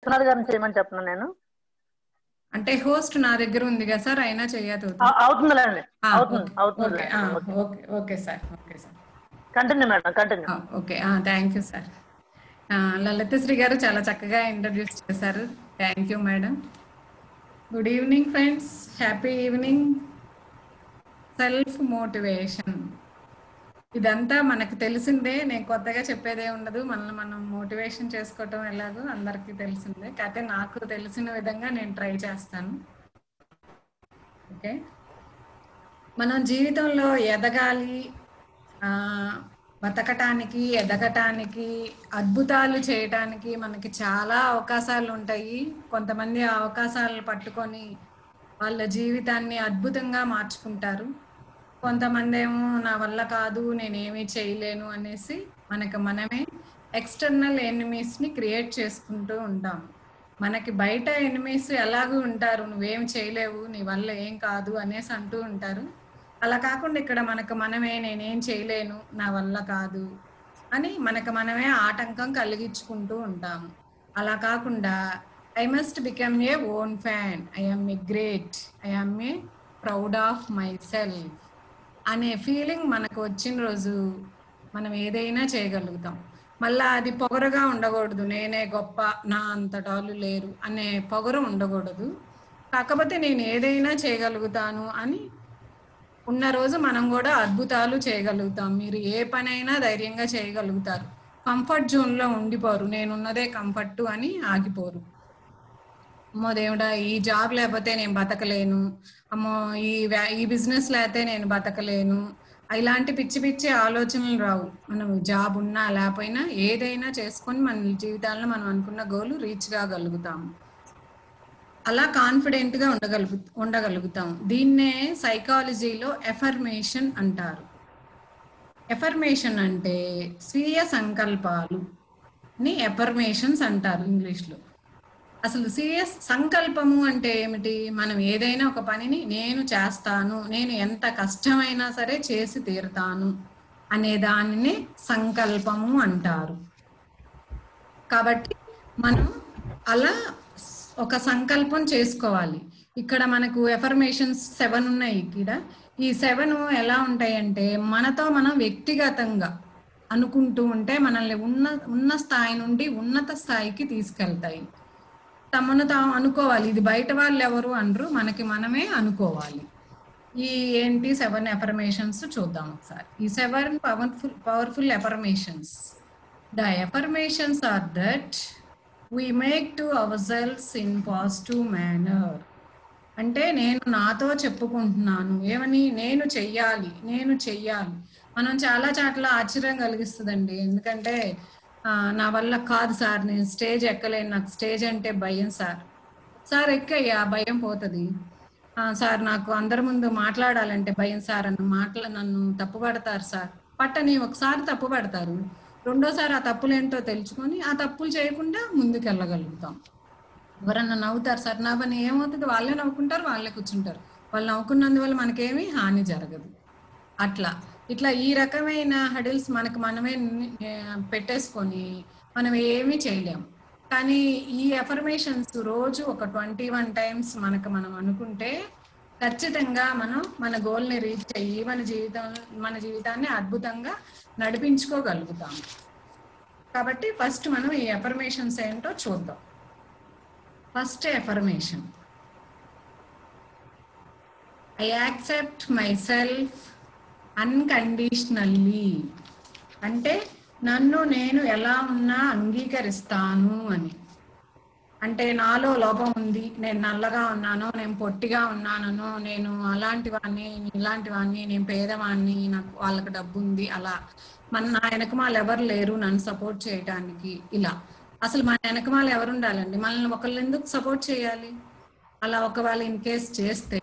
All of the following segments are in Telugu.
విశ్వనాథ్ గారిని చేయమని చెప్తున్నాను నేను. అంటే హోస్ట్ నా దగ్గర ఉంది కదా సార్, అయినా చేయదు. అవుతుందిలేండి. Okay sir. Continue madam, continue. Okay, thank you sir. Lalithasri garu చాలా చక్కగా ఇంట్రడ్యూస్ చేశారు. Thank you madam. Good evening friends, happy evening. Self motivation ఇదంతా మనకు తెలిసిందే, నేను కొత్తగా చెప్పేదే ఉండదు. మనల్ని మనం మోటివేషన్ చేసుకోవటం ఎలాగో అందరికీ తెలిసిందే, కాకపోతే నాకు తెలిసిన విధంగా నేను ట్రై చేస్తాను. ఓకే, మనం జీవితంలో ఎదగాలి, బతకటానికి, ఎదగటానికి, అద్భుతాలు చేయటానికి మనకి చాలా అవకాశాలు ఉంటాయి. కొంతమంది ఆ అవకాశాలను పట్టుకొని వాళ్ళ జీవితాన్ని అద్భుతంగా మార్చుకుంటారు. కొంతమంది ఏమో నా వల్ల కాదు, నేనేమీ చేయలేను అనేసి మనమే ఎక్స్టర్నల్ ఎనిమీస్ని క్రియేట్ చేసుకుంటూ ఉంటాం. మనకి బయట ఎనిమీస్ ఎలాగూ ఉంటారు, నువ్వేం చేయలేవు, నీ వల్ల ఏం కాదు అనేసి అంటూ ఉంటారు. అలా కాకుండా ఇక్కడ మనమే నేనేం చేయలేను, నా వల్ల కాదు అని మనమే ఆటంకం కలిగించుకుంటూ ఉంటాము. అలా కాకుండా I must become a own fan, I am a great, I am a proud of my self అనే ఫీలింగ్ మనకు వచ్చిన రోజు మనం ఏదైనా చేయగలుగుతాం. మళ్ళా అది పొగరుగా ఉండకూడదు, నేనే గొప్ప, నా అంతటాలు లేరు అనే పొగరు ఉండకూడదు. కాకపోతే నేను ఏదైనా చేయగలుగుతాను అని ఉన్న రోజు మనం కూడా అద్భుతాలు చేయగలుగుతాం. మీరు ఏ పనైనా ధైర్యంగా చేయగలుగుతారు. కంఫర్ట్ జోన్లో ఉండిపోరు, నేనున్నదే కంఫర్ట్ అని ఆగిపోరు. అమ్మో దేవుడా, ఈ జాబ్ లేకపోతే నేను బతకలేను, అమ్మో ఈ బిజినెస్ లేకపోతే నేను బతకలేను, ఇలాంటి పిచ్చి పిచ్చి ఆలోచనలు రావు. మనం జాబ్ ఉన్నా లేకపోయినా ఏదైనా చేసుకొని మన జీవితాల్లో మనం అనుకున్న గోల్ రీచ్ కాగలుగుతాము. అలా కాన్ఫిడెంట్గా ఉండగలుగుతాం. దీన్నే సైకాలజీలో ఎఫర్మేషన్ అంటారు. ఎఫర్మేషన్ అంటే స్వీయ సంకల్పాలు ని ఎఫర్మేషన్స్ అంటారు ఇంగ్లీష్లో. అసలు స్వీయ సంకల్పము అంటే ఏమిటి? మనం ఏదైనా ఒక పనిని నేను చేస్తాను, నేను ఎంత కష్టమైనా సరే చేసి తీరుతాను అనే దానిని సంకల్పము అంటారు. కాబట్టి మనం అలా ఒక సంకల్పం చేసుకోవాలి. ఇక్కడ మనకు ఎఫర్మేషన్స్ 7 ఉన్నాయి. ఇక్కడ ఈ 7 ఎలా ఉంటాయంటే మనతో మనం వ్యక్తిగతంగా అనుకుంటూ ఉంటే మనల్ని ఉన్న స్థాయి నుండి ఉన్నత స్థాయికి తీసుకెళ్తాయి. తమను తాము అనుకోవాలి, ఇది బయట వాళ్ళు ఎవరు అనరు, మనమే అనుకోవాలి. ఈ ఏంటి 7 ఎఫర్మేషన్స్ చూద్దాం ఒకసారి. ఈ 7 powerful affirmations. The affirmations are that we make to ourselves in positive manner. అంటే నేను నాతో చెప్పుకుంటున్నాను ఏమని, నేను చెయ్యాలి. మనం చాలా చాట్ల ఆశ్చర్యం కలిగిస్తుందండి. ఎందుకంటే నా వల్ల కాదు సార్, నేను స్టేజ్ ఎక్కలేను, నాకు స్టేజ్ అంటే భయం సార్ ఎక్కయ్యా భయం పోతుంది. సార్ నాకు అందరి ముందు మాట్లాడాలంటే భయం సార్, నన్ను తప్పు పడతారు సార్. పట్టని ఒకసారి తప్పు పడతారు, రెండోసారి ఆ తప్పులేంటో తెలుసుకొని ఆ తప్పులు చేయకుండా ముందుకు వెళ్ళగలుగుతాం. ఎవరన్నా నవ్వుతారు సార్, నవ్వని ఏమవుతుంది, వాళ్ళే నవ్వుకుంటారు, వాళ్ళే కూర్చుంటారు. వాళ్ళు నవ్వుకున్నందువల్ల మనకేమీ హాని జరగదు. ఇట్లా ఈ రకమైన హడిల్స్ మనమే పెట్టేసుకొని మనం ఏమీ చేయలేము. కానీ ఈ ఎఫర్మేషన్స్ రోజు ఒక 21 టైమ్స్ మనం అనుకుంటే ఖచ్చితంగా మనం మన గోల్ని రీచ్ అయ్యి మన జీవితాన్ని అద్భుతంగా నడిపించుకోగలుగుతాం. కాబట్టి ఫస్ట్ మనం ఈ ఎఫర్మేషన్స్ ఏంటో చూద్దాం. First affirmation, I accept my self unconditionally. అంటే నన్ను నేను ఎలా ఉన్నా అంగీకరిస్తాను అని. అంటే నాలో లోపం ఉంది, నేను నల్లగా ఉన్నాను, నేను పొట్టిగా ఉన్నాను, నేను అలాంటి వాడిని, ఇలాంటి వాడిని, నేను పేదవాడిని, నాకు వాళ్ళకి డబ్బు ఉంది, అలా నా వెనకమాల ఎవరు లేరు నన్ను సపోర్ట్ చేయడానికి. ఇలా అసలు మన వెనకమాల ఎవరు ఉండాలండి? మనల్ని ఒకళ్ళు ఎందుకు సపోర్ట్ చేయాలి? అలా ఒకవేళ ఇన్ కేస్ చేస్తే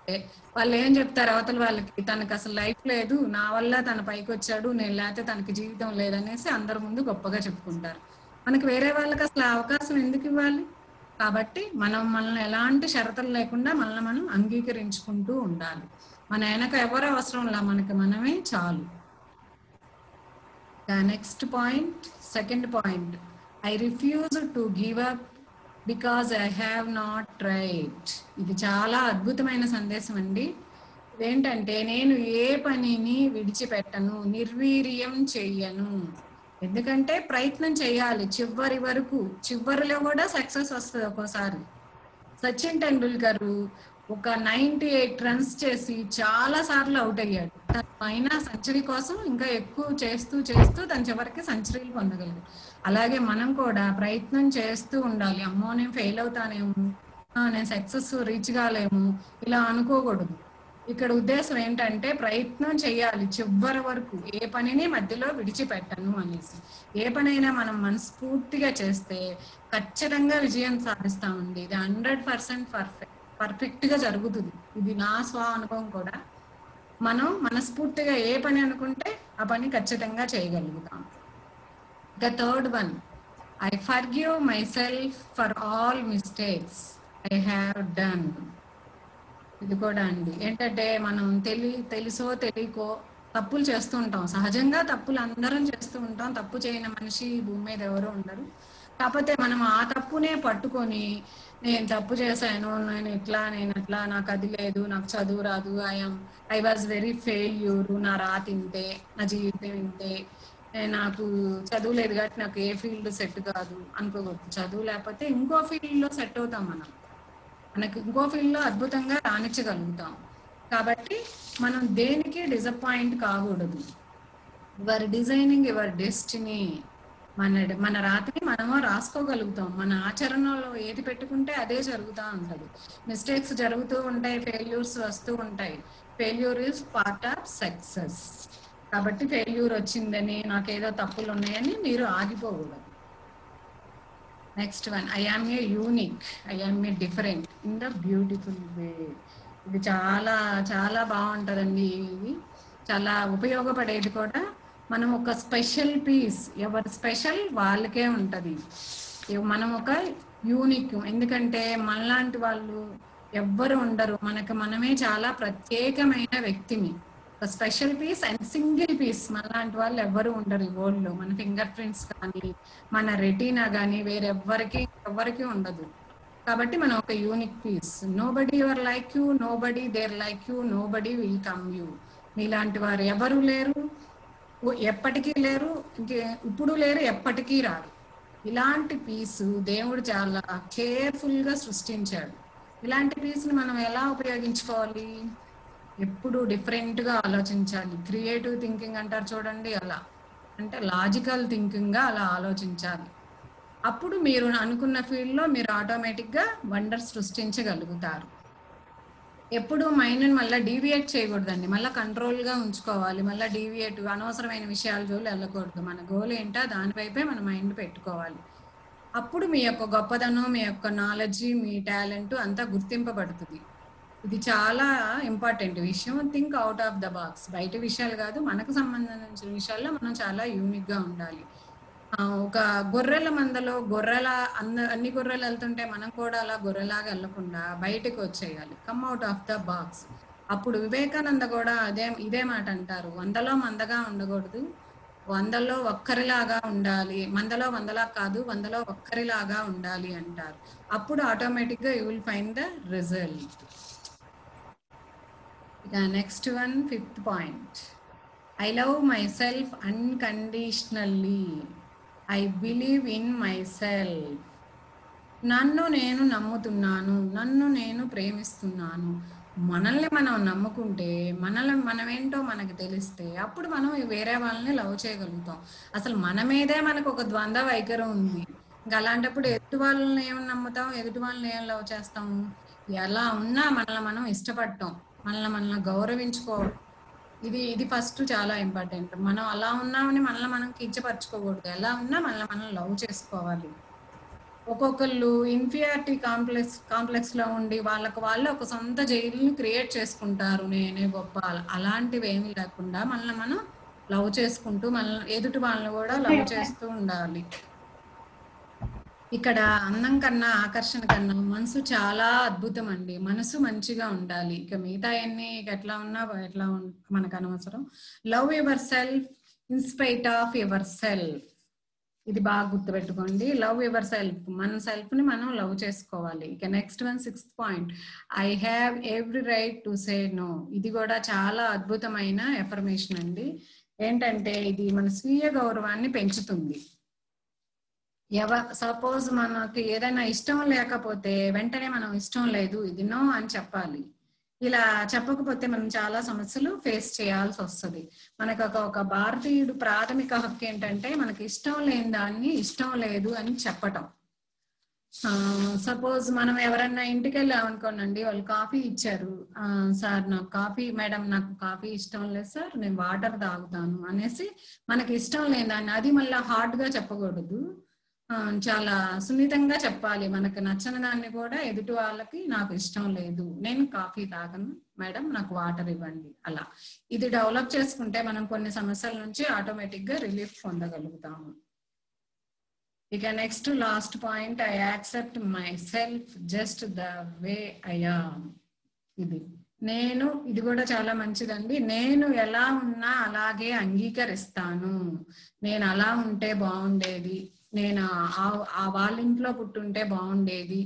వాళ్ళు ఏం చెప్తారు అవతల వాళ్ళకి, తనకు అసలు లైఫ్ లేదు, నా వల్ల తన పైకి వచ్చాడు, నేను లేకపోతే తనకి జీవితం లేదనేసి అందరి ముందు గొప్పగా చెప్పుకుంటారు. మనకి వేరే వాళ్ళకి అసలు అవకాశం ఎందుకు ఇవ్వాలి? కాబట్టి మనల్ని ఎలాంటి షరతులు లేకుండా మనం అంగీకరించుకుంటూ ఉండాలి. మన వెనక ఎవరు అవసరం లా, మనమే చాలు. Next point, second point, I refuse to give up because I have not tried. ఇది చాలా అద్భుతమైన సందేశం అండి. ఇదేంటంటే నేను ఏ పనిని విడిచిపెట్టను, నిర్వీర్యం చెయ్యను. ఎందుకంటే ప్రయత్నం చేయాలి చివరి వరకు. చివరిలో కూడా సక్సెస్ వస్తుంది ఒక్కోసారి. సచిన్ టెండూల్కర్ ఒక 98 రన్స్ చేసి చాలా సార్లు అవుట్ అయ్యాడు. అయినా సెంచరీ కోసం ఇంకా ఎక్కువ చేస్తూ చేస్తూ తన చివరికి సెంచరీలు పొందగలడు. అలాగే మనం కూడా ప్రయత్నం చేస్తూ ఉండాలి. అమ్మో నేను ఫెయిల్ అవుతానేమో, నేను సక్సెస్ రీచ్ కాలేము, ఇలా అనుకోకూడదు. ఇక్కడ ఉద్దేశం ఏంటంటే ప్రయత్నం చేయాలి చివరి వరకు, ఏ పనిని మధ్యలో విడిచిపెట్టను అనేసి. ఏ పనైనా మనం మనస్ఫూర్తిగా చేస్తే ఖచ్చితంగా విజయం సాధిస్తామండి. ఇది 100% పర్ఫెక్ట్ గా జరుగుతుంది. ఇది నా స్వ అనుభవం కూడా. మనం మనస్ఫూర్తిగా ఏ పని అనుకుంటే ఆ పని ఖచ్చితంగా చేయగలుగుతాం. The third one, I forgive myself for all mistakes I have done. ఇది కూడా అండి ఏంటంటే మనం తెలుసో తెలియకో తప్పులు చేస్తూ ఉంటాం. సహజంగా తప్పులు అందరం చేస్తూ ఉంటాం. తప్పు చేయని మనిషి భూమి మీద ఎవరు ఉండరు. కాకపోతే మనం ఆ తప్పునే పట్టుకొని నేను తప్పు చేశాను, నేను ఇట్లా, నేను అట్లా, నాకు అది లేదు, నాకు చదువు రాదు, ఐ వాజ్ వెరీ ఫెయిల్యూర్, నా రాత ఇంతే, నా జీవితం ఇంతే, నాకు చదువు లేదు కాబట్టి నాకు ఏ ఫీల్డ్ సెట్ కాదు అనుకోకూడదు. చదువు లేకపోతే ఇంకో ఫీల్డ్ లో సెట్ అవుతాం. మనకి ఇంకో ఫీల్డ్ లో అద్భుతంగా రాణించగలుగుతాం. కాబట్టి మనం దేనికి డిసప్పాయింట్ కాకూడదు. Your designing your destiny. మన రాత్రి మనము రాసుకోగలుగుతాం. మన ఆచరణలో ఏది పెట్టుకుంటే అదే జరుగుతూ ఉంటది. మిస్టేక్స్ జరుగుతూ ఉంటాయి, ఫెయిల్యూర్స్ వస్తూ ఉంటాయి. Failure is part of success. కాబట్టి ఫెయిల్యూర్ వచ్చిందని, నాకేదో తప్పులు ఉన్నాయని మీరు ఆగిపోకూడదు. Next one, I am a unique, I am a different in the beautiful way. ఇది చాలా చాలా బాగుంటుందండి. ఇది చాలా ఉపయోగపడేది కూడా. మనం ఒక స్పెషల్ పీస్, ఎవరి స్పెషల్ వాళ్ళకే ఉంటుంది. మనం ఒక యూనిక్, ఎందుకంటే మనలాంటి వాళ్ళు ఎవ్వరు ఉండరు. మనమే చాలా ప్రత్యేకమైన వ్యక్తిని. ఒక special piece and single piece. మనలాంటి వాళ్ళు ఎవ్వరు ఉండరు ఈ వరల్డ్ లో. మన ఫింగర్ ప్రింట్స్ కానీ, మన రెటీనా కానీ ఎవ్వరికి ఉండదు. కాబట్టి మనం ఒక unique piece. Nobody your like you, nobody there like you, nobody will come you. మీలాంటి వారు ఎవరు లేరు, ఎప్పటికీ లేరు, ఇప్పుడు లేరు, ఎప్పటికీ రారు. ఇలాంటి పీసు దేవుడు చాలా కేర్ఫుల్ గా సృష్టించాడు. ఇలాంటి పీస్ని మనం ఎలా ఉపయోగించుకోవాలి? ఎప్పుడు డిఫరెంట్ గా ఆలోచించాలి. క్రియేటివ్ థింకింగ్ అంటారు చూడండి, అలా అంటే లాజికల్ థింకింగ్ గా అలా ఆలోచించాలి. అప్పుడు మీరు అనుకున్న ఫీల్డ్ లో మీరు ఆటోమేటిక్ గా వండర్ సృష్టించగలుగుతారు. ఎప్పుడు మైండ్ మళ్ళీ డీవియేట్ చేయకూడదండి. మళ్ళీ కంట్రోల్ గా ఉంచుకోవాలి. మళ్ళీ డీవియేట్, అనవసరమైన విషయాల జోలు వెళ్ళకూడదు. మన గోల్ ఏంటో దానివైపే మన మైండ్ పెట్టుకోవాలి. అప్పుడు మీ యొక్క గొప్పదనం, మీ యొక్క నాలెడ్జ్, మీ టాలెంట్ అంతా గుర్తింపబడుతుంది. ఇది చాలా ఇంపార్టెంట్ విషయం. Think out of the box. బయట విషయాలు కాదు, మనకు సంబంధించిన విషయాల్లో మనం చాలా యూనిక్ గా ఉండాలి. ఒక గొర్రెల మందలో అన్ని గొర్రెలు వెళ్తుంటే మనం కూడా అలా గొర్రెలాగా వెళ్ళకుండా బయటకు వచ్చేయాలి. Come out of the box. అప్పుడు వివేకానంద కూడా ఇదే మాట అంటారు, 100లో మందగా ఉండకూడదు, 100లో ఒక్కరిలాగా ఉండాలి. వందలా కాదు, 100లో ఒక్కరిలాగా ఉండాలి అంటారు. అప్పుడు ఆటోమేటిక్ గా you will find the result. ఇక next one, 5th point, I love myself unconditionally, I believe in myself. నన్ను నేను నమ్ముతున్నాను, నన్ను నేను ప్రేమిస్తున్నాను. మనల్ని మనం నమ్ముకుంటే, మనమేంటో మనకు తెలిస్తే అప్పుడు మనం వేరే వాళ్ళని లవ్ చేయగలుగుతాం. అసలు మన మీదే మనకు ఒక ద్వంద్వ వైఖరి ఉంది. ఇంకా అలాంటప్పుడు ఎదుటి వాళ్ళని ఏమని నమ్ముతాం, ఎదుటి వాళ్ళని ఏం లవ్ చేస్తాం? ఎలా ఉన్నా మనల్ని మనం ఇష్టపడటం, మనల్ని గౌరవించుకోవడం, ఇది ఫస్ట్ చాలా ఇంపార్టెంట్. మనం అలా ఉన్నామని మనల్ని మనం కించపరచుకోకూడదు. ఎలా ఉన్నా మనం లవ్ చేసుకోవాలి. ఒక్కొక్కళ్ళు ఇన్ఫీరియారిటీ కాంప్లెక్స్ లో ఉండి వాళ్ళు ఒక సొంత జైలుని క్రియేట్ చేసుకుంటారు, నేనే గొప్ప. అలాంటివి ఏమీ లేకుండా మనల్ని మనం లవ్ చేసుకుంటూ ఎదుటి వాళ్ళని కూడా లవ్ చేస్తూ ఉండాలి. ఇక్కడ అందం కన్నా, ఆకర్షణ కన్నా మనసు చాలా అద్భుతం అండి. మనసు మంచిగా ఉండాలి. ఇక మిగతా అన్ని ఎట్లా ఉన్నా మనకు అనవసరం. Love your self in spite of your self. ఇది బాగా గుర్తుపెట్టుకోండి. Love your self. మన సెల్ఫ్ ని మనం లవ్ చేసుకోవాలి. ఇక next one 6th point, I have every right to say no. ఇది కూడా చాలా అద్భుతమైన ఎఫర్మేషన్ అండి. ఏంటంటే ఇది మన స్వీయ గౌరవాన్ని పెంచుతుంది. సపోజ్ మనకి ఏదైనా ఇష్టం లేకపోతే వెంటనే మనం ఇష్టం లేదు ఇది నో అని చెప్పాలి. ఇలా చెప్పకపోతే మనం చాలా సమస్యలు ఫేస్ చేయాల్సి వస్తుంది. మనకు ఒక భారతీయుడు ప్రాథమిక హక్కు ఏంటంటే మనకి ఇష్టం లేని దాన్ని ఇష్టం లేదు అని చెప్పటం. సపోజ్ మనం ఎవరన్నా ఇంటికి వెళ్ళాం అనుకోనండి, వాళ్ళు కాఫీ ఇచ్చారు, సార్ నాకు కాఫీ, మేడం నాకు కాఫీ ఇష్టం లేదు సార్, నేను వాటర్ తాగుతాను అనేసి మనకి ఇష్టం లేని దాన్ని, అది మళ్ళీ హార్డ్ గా చెప్పకూడదు, చాలా సున్నితంగా చెప్పాలి. మనకు నచ్చని దాన్ని కూడా ఎదుటి వాళ్ళకి నాకు ఇష్టం లేదు, నేను కాఫీ తాగను మేడం, నాకు వాటర్ ఇవ్వండి. అలా ఇది డెవలప్ చేసుకుంటే మనం కొన్ని సమస్యల నుంచి ఆటోమేటిక్ గా రిలీఫ్ పొందగలుగుతాము. ఇక next last point, I accept my self just the way I am. ఇది కూడా చాలా మంచిదండి. నేను ఎలా ఉన్నా అలాగే అంగీకరిస్తాను. నేను అలా ఉంటే బాగుండేది, నేను వాళ్ళ ఇంట్లో పుట్టుంటే బాగుండేది,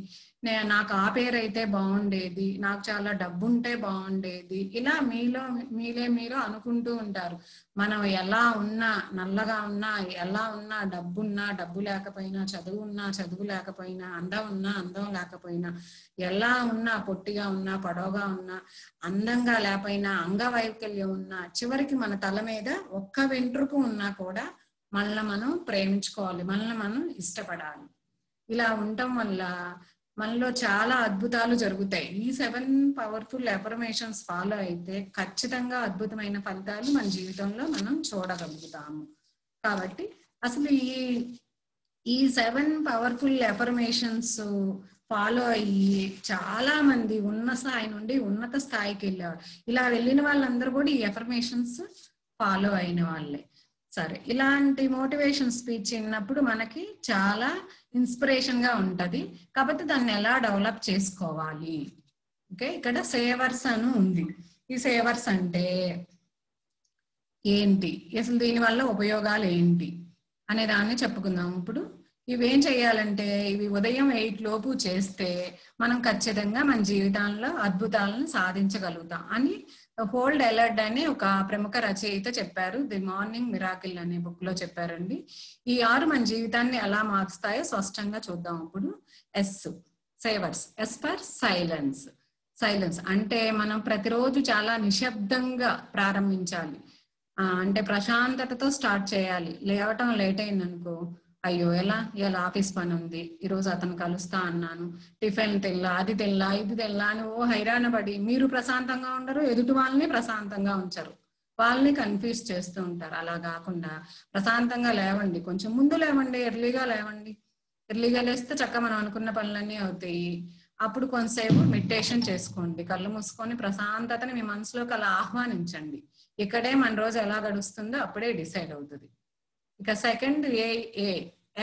నాకు ఆ పేరైతే బాగుండేది, నాకు చాలా డబ్బు ఉంటే బాగుండేది. ఇలా మీరు అనుకుంటూ ఉంటారు. మనం ఎలా ఉన్నా, నల్లగా ఉన్నా, ఎలా ఉన్నా, డబ్బున్నా, డబ్బు లేకపోయినా, చదువు ఉన్నా, చదువు లేకపోయినా, అందం ఉన్నా, అందం లేకపోయినా, ఎలా ఉన్నా, పొట్టిగా ఉన్నా, పొడవుగా ఉన్నా, అందంగా లేకపోయినా, అంగవైకల్యం ఉన్నా, చివరికి మన తల మీద ఒక్క వెంట్రుక ఉన్నా కూడా మనల్ని మనం ప్రేమించుకోవాలి, మనల్ని మనం ఇష్టపడాలి. ఇలా ఉండటం వల్ల మనలో చాలా అద్భుతాలు జరుగుతాయి. ఈ 7 పవర్ఫుల్ ఎఫర్మేషన్స్ ఫాలో అయితే ఖచ్చితంగా అద్భుతమైన ఫలితాలు మన జీవితంలో మనం చూడగలుగుతాము. కాబట్టి అసలు ఈ 7 పవర్ఫుల్ ఎఫర్మేషన్స్ ఫాలో అయ్యి చాలా మంది ఉన్న స్థాయి నుండి ఉన్నత స్థాయికి వెళ్ళారు. ఇలా వెళ్ళిన వాళ్ళందరూ కూడా ఈ ఎఫర్మేషన్స్ ఫాలో అయిన వాళ్ళే. సరే, ఇలాంటి మోటివేషన్ స్పీచ్ విన్నప్పుడు మనకి చాలా ఇన్స్పిరేషన్ గా ఉంటది. కాబట్టి దాన్ని ఎలా డెవలప్ చేసుకోవాలి? ఓకే, ఇక్కడ సేవర్స్ అని ఉంది. ఈ సేవర్స్ అంటే ఏంటి, అసలు దీని వల్ల ఉపయోగాలు ఏంటి అనే దాన్ని చెప్పుకుందాం. ఇప్పుడు ఇవేం చేయాలంటే ఇవి ఉదయం 8 లోపు చేస్తే మనం ఖచ్చితంగా మన జీవితంలో అద్భుతాలను సాధించగలుగుతాం అని హోల్డ్ అలర్ట్ అని ఒక ప్రముఖ రచయిత చెప్పారు. ది మార్నింగ్ మిరాకిల్ అనే బుక్ లో చెప్పారండి. ఈ 6 మన జీవితాన్ని ఎలా మార్చుతాయో స్పష్టంగా చూద్దాం. ఇప్పుడు savers. S for silence. Silence అంటే మనం ప్రతిరోజు చాలా నిశ్శబ్దంగా ప్రారంభించాలి. అంటే ప్రశాంతతతో స్టార్ట్ చేయాలి. లేవటం లేట్ అయింది అనుకో, అయ్యో ఇలా ఆఫీస్ పని ఉంది, ఈరోజు అతను కలుస్తా అన్నాను, టిఫిన్ తెల్లా, అది తెల్లా, ఇది తెల్లా అని హైరాణ పడి మీరు ప్రశాంతంగా ఉండరు, ఎదుటి వాళ్ళని ప్రశాంతంగా ఉంచరు, వాళ్ళని కన్ఫ్యూజ్ చేస్తూ ఉంటారు. అలా కాకుండా ప్రశాంతంగా లేవండి, కొంచెం ముందు లేవండి, ఎర్లీగా లేవండి. ఎర్లీగా లేస్తే చక్కగా మనం అనుకున్న పనులన్నీ అవుతాయి. అప్పుడు కొంతసేపు మెడిటేషన్ చేసుకోండి, కళ్ళు మూసుకొని ప్రశాంతతని మీ మనసులోకి అలా ఆహ్వానించండి. ఇక్కడే మన రోజు ఎలా గడుస్తుందో అప్పుడే డిసైడ్ అవుతుంది. ఇక సెకండ్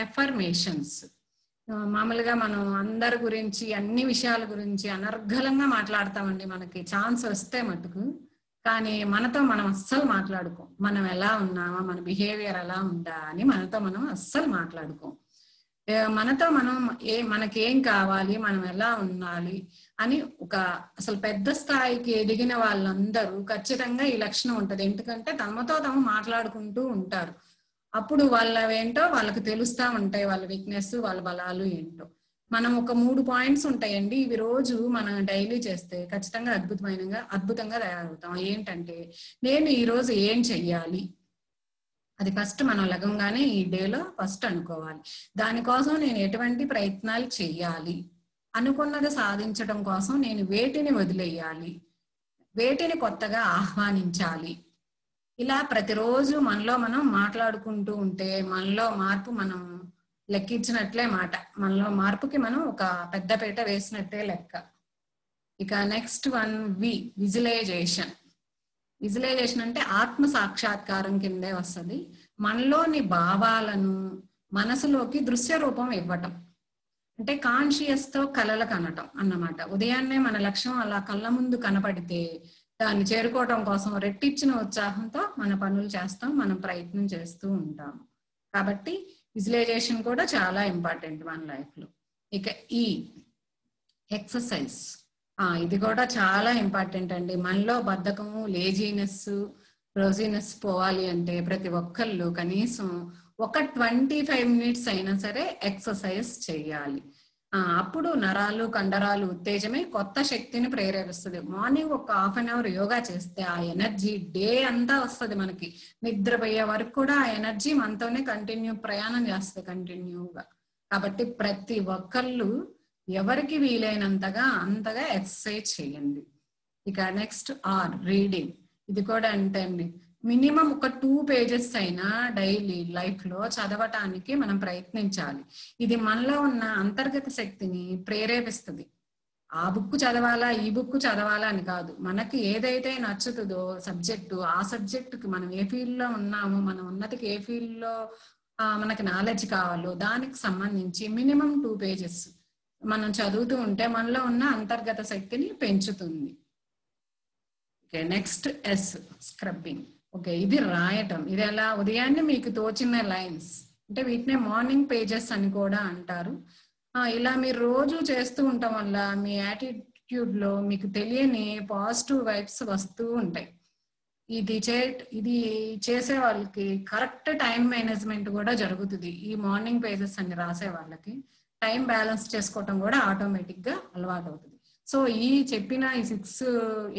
ఎఫర్మేషన్స్. మామూలుగా మనం అందరి గురించి, అన్ని విషయాల గురించి అనర్గళంగా మాట్లాడతామండి మనకి ఛాన్స్ వస్తే మటుకు. కానీ మనతో మనం అస్సలు మాట్లాడుకోం. మనం ఎలా ఉన్నామా, మన బిహేవియర్ ఎలా ఉందా అని మనతో మనం అస్సలు మాట్లాడుకోం. మనతో మనం మనకేం కావాలి, మనం ఎలా ఉండాలి అని అసలు పెద్ద స్థాయికి ఎదిగిన వాళ్ళందరూ ఖచ్చితంగా ఈ లక్షణం ఉంటది. ఎందుకంటే తమతో తాము మాట్లాడుకుంటూ ఉంటారు. అప్పుడు వాళ్ళవేంటో వాళ్ళకి తెలుస్తా ఉంటాయి, వాళ్ళ వీక్నెస్, వాళ్ళ బలాలు ఏంటో. మనం ఒక 3 పాయింట్స్ ఉంటాయండి. ఇవి రోజు మనం డైలీ చేస్తే ఖచ్చితంగా అద్భుతంగా తయారవుతాం. ఏంటంటే, నేను ఈ రోజు ఏం చెయ్యాలి, అది ఫస్ట్ మనం లగంగానే ఈ డేలో ఫస్ట్ అనుకోవాలి. దానికోసం నేను ఎటువంటి ప్రయత్నాలు చెయ్యాలి, అనుకున్నది సాధించడం కోసం నేను వేటిని వదిలేయాలి, వేటిని కొత్తగా ఆహ్వానించాలి. ఇలా ప్రతిరోజు మనలో మనం మాట్లాడుకుంటూ ఉంటే మనలో మార్పు మనం లెక్కించినట్లే మాట. మనలో మార్పుకి మనం ఒక పెద్దపీట వేసినట్టే లెక్క. ఇక నెక్స్ట్ వన్ విజువలైజేషన్. విజువలైజేషన్ అంటే ఆత్మ సాక్షాత్కారం కిందే వస్తుంది. మనలోని భావాలను మనసులోకి దృశ్య రూపం ఇవ్వటం. అంటే కాన్షియస్ తో కలలు కనటం అన్నమాట. ఉదయాన్నే మన లక్ష్యం అలా కళ్ళ ముందు కనపడితే దాన్ని చేరుకోవటం కోసం రెట్టించిన ఉత్సాహంతో మన పనులు చేస్తాం, మనం ప్రయత్నం చేస్తూ ఉంటాం. కాబట్టి విజువలైజేషన్ కూడా చాలా ఇంపార్టెంట్ మన లైఫ్లో. ఇక ఈ ఎక్సర్సైజ్, ఇది కూడా చాలా ఇంపార్టెంట్ అండి. మనలో బద్ధకము, లేజీనెస్, రోజీనెస్ పోవాలి అంటే ప్రతి ఒక్కళ్ళు కనీసం ఒక 25 మినిట్స్ అయినా సరే ఎక్సర్సైజ్ చేయాలి. అప్పుడు నరాలు, కండరాలు ఉత్తేజమై కొత్త శక్తిని ప్రేరేపిస్తుంది. మార్నింగ్ ఒక హాఫ్ అన్ అవర్ యోగా చేస్తే ఆ ఎనర్జీ డే అంతా వస్తుంది. మనకి నిద్రపోయే వరకు కూడా ఆ ఎనర్జీ మనతోనే ప్రయాణం చేస్తుంది కంటిన్యూగా. కాబట్టి ప్రతి ఒక్కళ్ళు ఎవరికి వీలైనంతగా అంతగా ఎక్సర్సైజ్ చేయండి. ఇక నెక్స్ట్ రీడింగ్. ఇది కూడా అంతే అండి. మినిమం ఒక 2 పేజెస్ అయినా డైలీ లైఫ్ లో చదవటానికి మనం ప్రయత్నించాలి. ఇది మనలో ఉన్న అంతర్గత శక్తిని ప్రేరేపిస్తుంది. ఆ బుక్ చదవాలా, ఈ బుక్ చదవాలా అని కాదు. మనకి ఏదైతే నచ్చుతుందో సబ్జెక్టు, ఆ సబ్జెక్టుకి మనం ఏ ఫీల్డ్ లో ఉన్నామో, మన ఉన్నతికి ఏ ఫీల్డ్ లో మనకి నాలెడ్జ్ కావాలో దానికి సంబంధించి మినిమం 2 పేజెస్ మనం చదువుతూ ఉంటే మనలో ఉన్న అంతర్గత శక్తిని పెంచుతుంది. Okay, next scrubbing. ఓకే, ఇది రాయటం. ఇది ఎలా? ఉదయాన్నే మీకు తోచిన లైన్స్, అంటే వీటినే మార్నింగ్ పేజెస్ అని కూడా అంటారు. ఇలా మీరు రోజు చేస్తూ ఉండటం వల్ల మీ యాటిట్యూడ్ లో మీకు తెలియని పాజిటివ్ వైబ్స్ వస్తూ ఉంటాయి. ఇది చేసే వాళ్ళకి కరెక్ట్ టైం మేనేజ్మెంట్ కూడా జరుగుతుంది. ఈ మార్నింగ్ పేజెస్ అని రాసే వాళ్ళకి టైం బ్యాలెన్స్ చేసుకోవటం కూడా ఆటోమేటిక్ గా అలవాటు అవుతుంది. సో ఈ చెప్పిన ఈ 6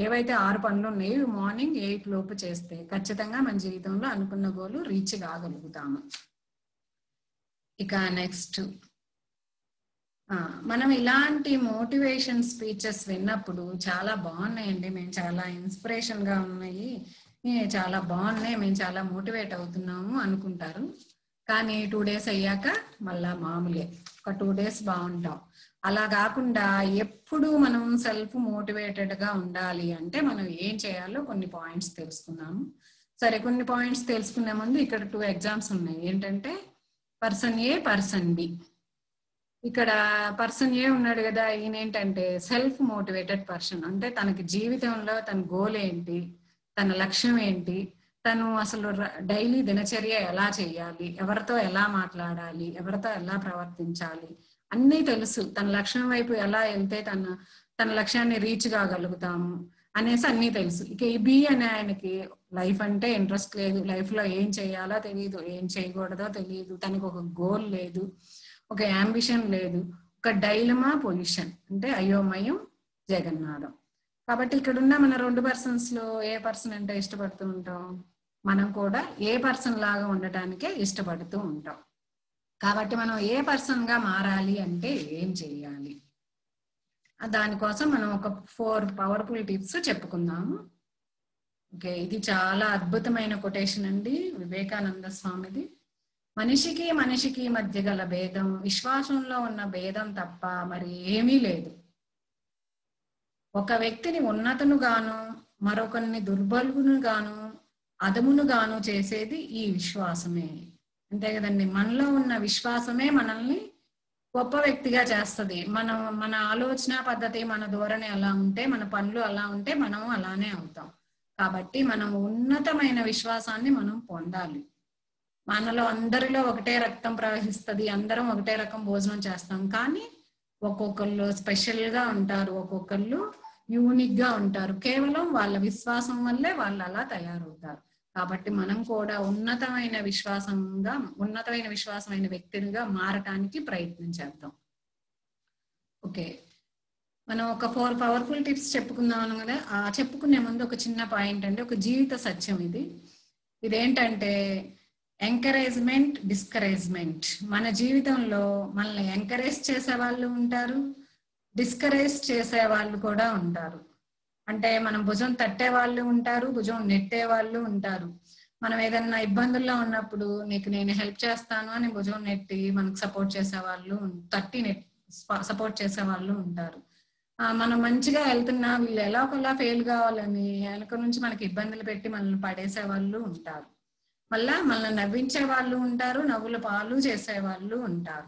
ఏవైతే 6 పనులు ఉన్నాయో మార్నింగ్ 8 లోపు చేస్తే ఖచ్చితంగా మన జీవితంలో అనుకున్న గోలు రీచ్ కాగలుగుతాము. ఇక నెక్స్ట్, మనం ఇలాంటి మోటివేషన్ స్పీచెస్ విన్నప్పుడు చాలా బాగున్నాయండి, మేము చాలా ఇన్స్పిరేషన్ గా ఉన్నాయి, చాలా బాగున్నాయి, మేము చాలా మోటివేట్ అవుతున్నాము అనుకుంటారు. కానీ 2 డేస్ అయ్యాక మళ్ళా మామూలే. ఒక 2 డేస్ బాగుంటాం. అలా కాకుండా ఎప్పుడు మనం సెల్ఫ్ మోటివేటెడ్ గా ఉండాలి అంటే మనం ఏం చేయాలో కొన్ని పాయింట్స్ తెలుసుకున్నాము. సరే, కొన్ని పాయింట్స్ తెలుసుకునే ముందు ఇక్కడ 2 ఎగ్జామ్స్ ఉన్నాయి. ఏంటంటే పర్సన్ ఏ, పర్సన్ బి. ఇక్కడ పర్సన్ ఏ ఉన్నాడు కదా, ఈయన ఏంటంటే సెల్ఫ్ మోటివేటెడ్ పర్సన్. అంటే తనకి జీవితంలో తన గోల్ ఏంటి, తన లక్ష్యం ఏంటి, తను అసలు డైలీ దినచర్య ఎలా చేయాలి, ఎవరితో ఎలా మాట్లాడాలి, ఎవరితో ఎలా ప్రవర్తించాలి అన్నీ తెలుసు. తన లక్ష్యం వైపు ఎలా వెళ్తే తన లక్ష్యాన్ని రీచ్ కాగలుగుతాము అనేసి అన్నీ తెలుసు. ఇక ఈ బి అనే ఆయనకి లైఫ్ అంటే ఇంట్రెస్ట్ లేదు, లైఫ్ లో ఏం చేయాలో తెలియదు, ఏం చేయకూడదో తెలియదు, తనకు ఒక గోల్ లేదు, ఒక యాంబిషన్ లేదు, ఒక డైలమా పొజిషన్, అంటే అయోమయం, జగన్నాథం. కాబట్టి ఇక్కడ ఉన్న మన 2 పర్సన్స్ లో ఏ పర్సన్ అంటే ఇష్టపడుతూ ఉంటాం? మనం కూడా ఏ పర్సన్ లాగా ఉండటానికే ఇష్టపడుతూ ఉంటాం. కాబట్టి మనం ఏ పర్సన్ గా మారాలి అంటే ఏం చేయాలి? దానికోసం మనం ఒక 4 పవర్ఫుల్ టిప్స్ చెప్పుకుందాము. ఓకే, ఇది చాలా అద్భుతమైన కొటేషన్ అండి, వివేకానంద స్వామిది. మనిషికి మధ్య గల భేదం విశ్వాసంలో ఉన్న భేదం తప్ప మరి ఏమీ లేదు. ఒక వ్యక్తిని ఉన్నతను గాను, మరొకరిని దుర్బలును గాను, అదమును గాను చేసేది ఈ విశ్వాసమే. అంతే కదండి, మనలో ఉన్న విశ్వాసమే మనల్ని గొప్ప వ్యక్తిగా చేస్తుంది. మన ఆలోచన పద్ధతి, మన ధోరణి అలా ఉంటే, మన పనులు అలా ఉంటే మనం అలానే అవుతాం. కాబట్టి మనం ఉన్నతమైన విశ్వాసాన్ని మనం పొందాలి. మనలో అందరిలో ఒకటే రక్తం ప్రవహిస్తుంది, అందరం ఒకటే రకం భోజనం చేస్తాం, కానీ ఒక్కొక్కళ్ళు స్పెషల్ గా ఉంటారు, ఒక్కొక్కళ్ళు యూనిక్ గా ఉంటారు. కేవలం వాళ్ళ విశ్వాసం వల్లే వాళ్ళు అలా తయారవుతారు. కాబట్టి మనం కూడా ఉన్నతమైన విశ్వాసమైన వ్యక్తులుగా మారటానికి ప్రయత్నం చేద్దాం. ఓకే, మనం ఒక 4 పవర్ఫుల్ టిప్స్ చెప్పుకుందాం కదా. చెప్పుకునే ముందు ఒక చిన్న పాయింట్ అండి, ఒక జీవిత సత్యం ఇది. ఇదేంటంటే ఎంకరేజ్మెంట్, డిస్కరేజ్మెంట్. మన జీవితంలో మనల్ని ఎంకరేజ్ చేసే వాళ్ళు ఉంటారు, డిస్కరేజ్ చేసే వాళ్ళు కూడా ఉంటారు. అంటే మనం భుజం తట్టే వాళ్ళు ఉంటారు, భుజం నెట్టే వాళ్ళు ఉంటారు. మనం ఏదన్నా ఇబ్బందుల్లో ఉన్నప్పుడు నీకు నేను హెల్ప్ చేస్తాను అని భుజం నెట్టి మనకు సపోర్ట్ చేసే వాళ్ళు, సపోర్ట్ చేసే వాళ్ళు ఉంటారు. మనం మంచిగా వెళ్తున్నా వీళ్ళు ఎలా ఒకలా ఫెయిల్ కావాలని వెనక నుంచి మనకి ఇబ్బందులు పెట్టి మనల్ని పడేసే వాళ్ళు ఉంటారు. మళ్ళా మనల్ని నవ్వించే వాళ్ళు ఉంటారు, నవ్వుల పాలు చేసే వాళ్ళు ఉంటారు.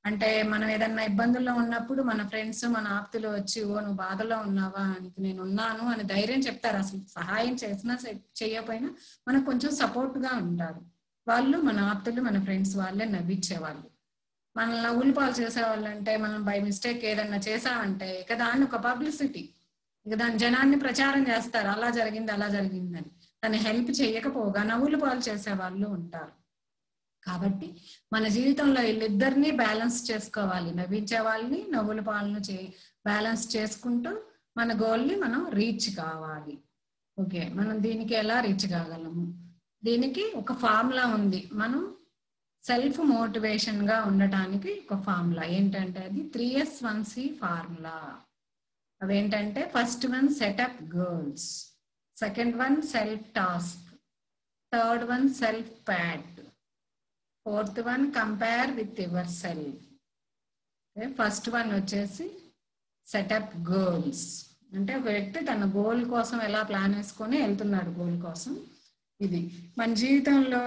అంటే మనం ఏదన్నా ఇబ్బందుల్లో ఉన్నప్పుడు మన ఫ్రెండ్స్, మన ఆప్తులు వచ్చి, ఓ నువ్వు బాధలో ఉన్నావా, నీకు నేను ఉన్నాను అని ధైర్యం చెప్తారు. అసలు సహాయం చేసినా చేయకపోయినా మనకు కొంచెం సపోర్ట్ గా ఉంటారు. వాళ్ళు మన ఆప్తులు, మన ఫ్రెండ్స్ వాళ్ళే నవ్వించేవాళ్ళు. మనల్ని నవ్వులు పాలు చేసేవాళ్ళు అంటే, మనం బై మిస్టేక్ ఏదన్నా చేసామంటే ఇక దాన్ని ఒక పబ్లిసిటీ, ఇక దాని జనాన్ని ప్రచారం చేస్తారు, అలా జరిగింది అలా జరిగిందని. తను హెల్ప్ చేయకపోగా నవ్వులు పాలు చేసేవాళ్ళు ఉంటారు. కాబట్టి మన జీవితంలో వీళ్ళిద్దరినీ బ్యాలెన్స్ చేసుకోవాలి, నవ్వించే వాళ్ళని నవ్వుల పాలను బ్యాలెన్స్ చేసుకుంటూ మన గోల్ని మనం రీచ్ కావాలి. ఓకే, మనం దీనికి ఎలా రీచ్ కాగలము? దీనికి ఒక ఫార్ములా ఉంది. మనం సెల్ఫ్ మోటివేషన్ గా ఉండటానికి ఒక ఫార్ములా ఏంటంటే అది 3S1C ఫార్ములా. అవేంటంటే first one setup goals, second one self task, third one self Pat, fourth one compare with your self. First one వచ్చేసి సెటప్ గోల్స్, అంటే ఒక వ్యక్తి తన గోల్ కోసం ఎలా ప్లాన్ వేసుకొని వెళ్తున్నాడు గోల్ కోసం. ఇది మన జీవితంలో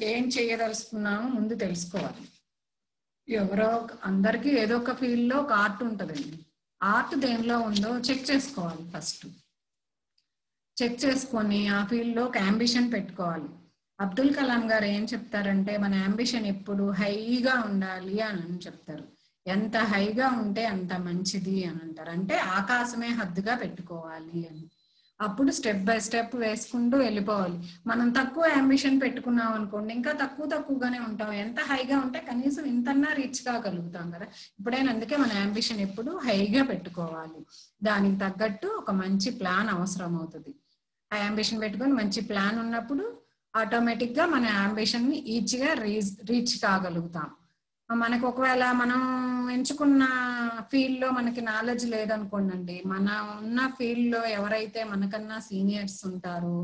ఏం చేయదలుచుకున్నామో ముందు తెలుసుకోవాలి. ఎవరో అందరికీ ఏదో ఒక ఫీల్డ్లో ఒక ఆర్ట్ ఉంటుందండి. ఆర్ట్ దేనిలో ఉందో చెక్ చేసుకోవాలి. ఫస్ట్ చెక్ చేసుకొని ఆ ఫీల్డ్లో ఒక అంబిషన్ పెట్టుకోవాలి. అబ్దుల్ కలాం గారు ఏం చెప్తారంటే, మన అంబిషన్ ఎప్పుడు హైగా ఉండాలి అని చెప్తారు. ఎంత హైగా ఉంటే అంత మంచిది అని అంటారు. అంటే ఆకాశమే హద్దుగా పెట్టుకోవాలి అని. అప్పుడు స్టెప్ బై స్టెప్ వేసుకుంటూ వెళ్ళిపోవాలి. మనం తక్కువ అంబిషన్ పెట్టుకున్నాం అనుకోండి, ఇంకా తక్కువగానే ఉంటాం. ఎంత హైగా ఉంటే కనీసం ఇంతన్నా రీచ్ కాగలుగుతాం కదా. ఇప్పుడైనా అందుకే మన అంబిషన్ ఎప్పుడు హైగా పెట్టుకోవాలి. దానికి తగ్గట్టు ఒక మంచి ప్లాన్ అవసరం అవుతుంది. ఆ అంబిషన్ పెట్టుకొని మంచి ప్లాన్ ఉన్నప్పుడు ఆటోమేటిక్ గా మన అంబిషన్ ని ఈజీగా రీచ్ కాగలుగుతాం. మనకు ఒకవేళ మనం ఎంచుకున్న ఫీల్డ్ లో మనకి నాలెడ్జ్ లేదనుకోండి, మన ఉన్న ఫీల్డ్ లో ఎవరైతే మనకన్నా సీనియర్స్ ఉంటారో,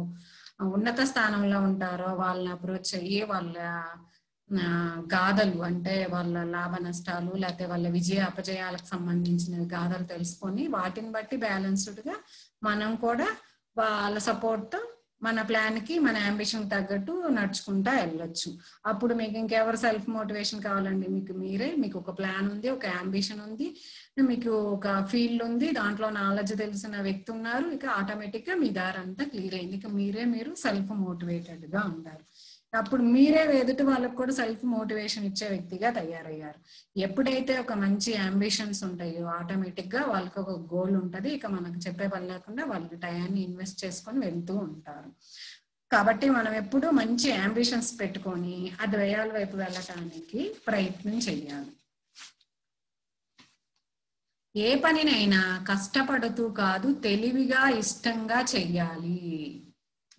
ఉన్నత స్థానంలో ఉంటారో వాళ్ళని అప్రోచ్ అయ్యి వాళ్ళ గాథలు, అంటే వాళ్ళ లాభ నష్టాలు లేకపోతే వాళ్ళ విజయ అపజయాలకు సంబంధించిన గాథలు తెలుసుకొని వాటిని బట్టి బ్యాలెన్స్డ్ గా మనం కూడా వాళ్ళ సపోర్ట్ తో మన ప్లాన్ కి మన అంబిషన్ తగ్గట్టు నడుచుకుంటా వెళ్ళొచ్చు. అప్పుడు మీకు ఇంకెవరు సెల్ఫ్ మోటివేషన్ కావాలండి? మీకు ఒక ప్లాన్ ఉంది, ఒక అంబిషన్ ఉంది, మీకు ఒక ఫీల్డ్ ఉంది, దాంట్లో నాలెడ్జ్ తెలిసిన వ్యక్తి ఉన్నారు. ఇక ఆటోమేటిక్ గా మీ దారి అంతా క్లియర్ అయింది. ఇక మీరు సెల్ఫ్ మోటివేటెడ్ గా ఉంటారు. అప్పుడు మీరే ఎదుటి వాళ్ళకు కూడా సెల్ఫ్ మోటివేషన్ ఇచ్చే వ్యక్తిగా తయారయ్యారు. ఎప్పుడైతే ఒక మంచి అంబిషన్స్ ఉంటాయో ఆటోమేటిక్ గా వాళ్ళకి ఒక గోల్ ఉంటది. ఇక మనకు చెప్పే పని లేకుండా వాళ్ళ టయాన్ని ఇన్వెస్ట్ చేసుకొని వెళ్తూ ఉంటారు. కాబట్టి మనం ఎప్పుడు మంచి అంబిషన్స్ పెట్టుకొని ఆ ద్వయాల వైపు వెళ్ళటానికి ప్రయత్నం చెయ్యాలి. ఏ పనినైనా కష్టపడుతూ కాదు, తెలివిగా ఇష్టంగా చెయ్యాలి.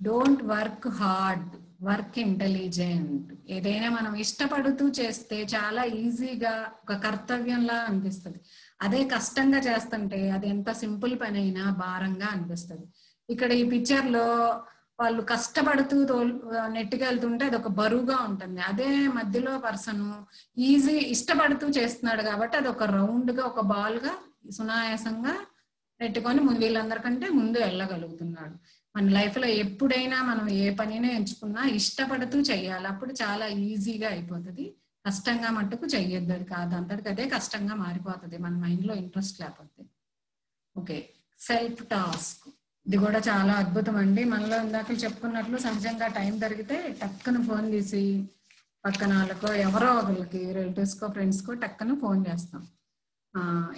Don't work hard, work intelligent. ఏదైనా మనం ఇష్టపడుతూ చేస్తే చాలా ఈజీగా ఒక కర్తవ్యంలా అనిపిస్తుంది. అదే కష్టంగా చేస్తుంటే అది ఎంత సింపుల్ పని అయినా భారంగా అనిపిస్తుంది. ఇక్కడ ఈ పిక్చర్ లో వాళ్ళు కష్టపడుతూ నెట్టుకెళ్తుంటే అది ఒక బరువుగా ఉంటుంది. అదే మధ్యలో పర్సన్ ఇష్టపడుతూ చేస్తున్నాడు కాబట్టి అది ఒక రౌండ్ గా, ఒక బాల్ గా సునాయాసంగా నెట్టుకొని వీళ్ళందరికంటే ముందు వెళ్ళగలుగుతున్నాడు. మన లైఫ్ లో ఎప్పుడైనా మనం ఏ పనిని ఎంచుకున్నా ఇష్టపడుతూ చెయ్యాలి. అప్పుడు చాలా ఈజీగా అయిపోతుంది. కష్టంగా మట్టుకు చెయ్యొద్దు. అది కాదు, అంతటికి అదే కష్టంగా మారిపోతుంది మన మైండ్ లో ఇంట్రెస్ట్ లేకపోతే. ఓకే, సెల్ఫ్ టాస్క్, ఇది కూడా చాలా అద్భుతం అండి. మనలో ఇందాక చెప్పుకున్నట్లు సహజంగా టైం దొరికితే టక్కున ఫోన్ తీసి పక్కన వాళ్ళకో ఎవరో ఒకరికి రిలేటివ్స్ కో ఫ్రెండ్స్ కో టక్కున ఫోన్ చేస్తాం.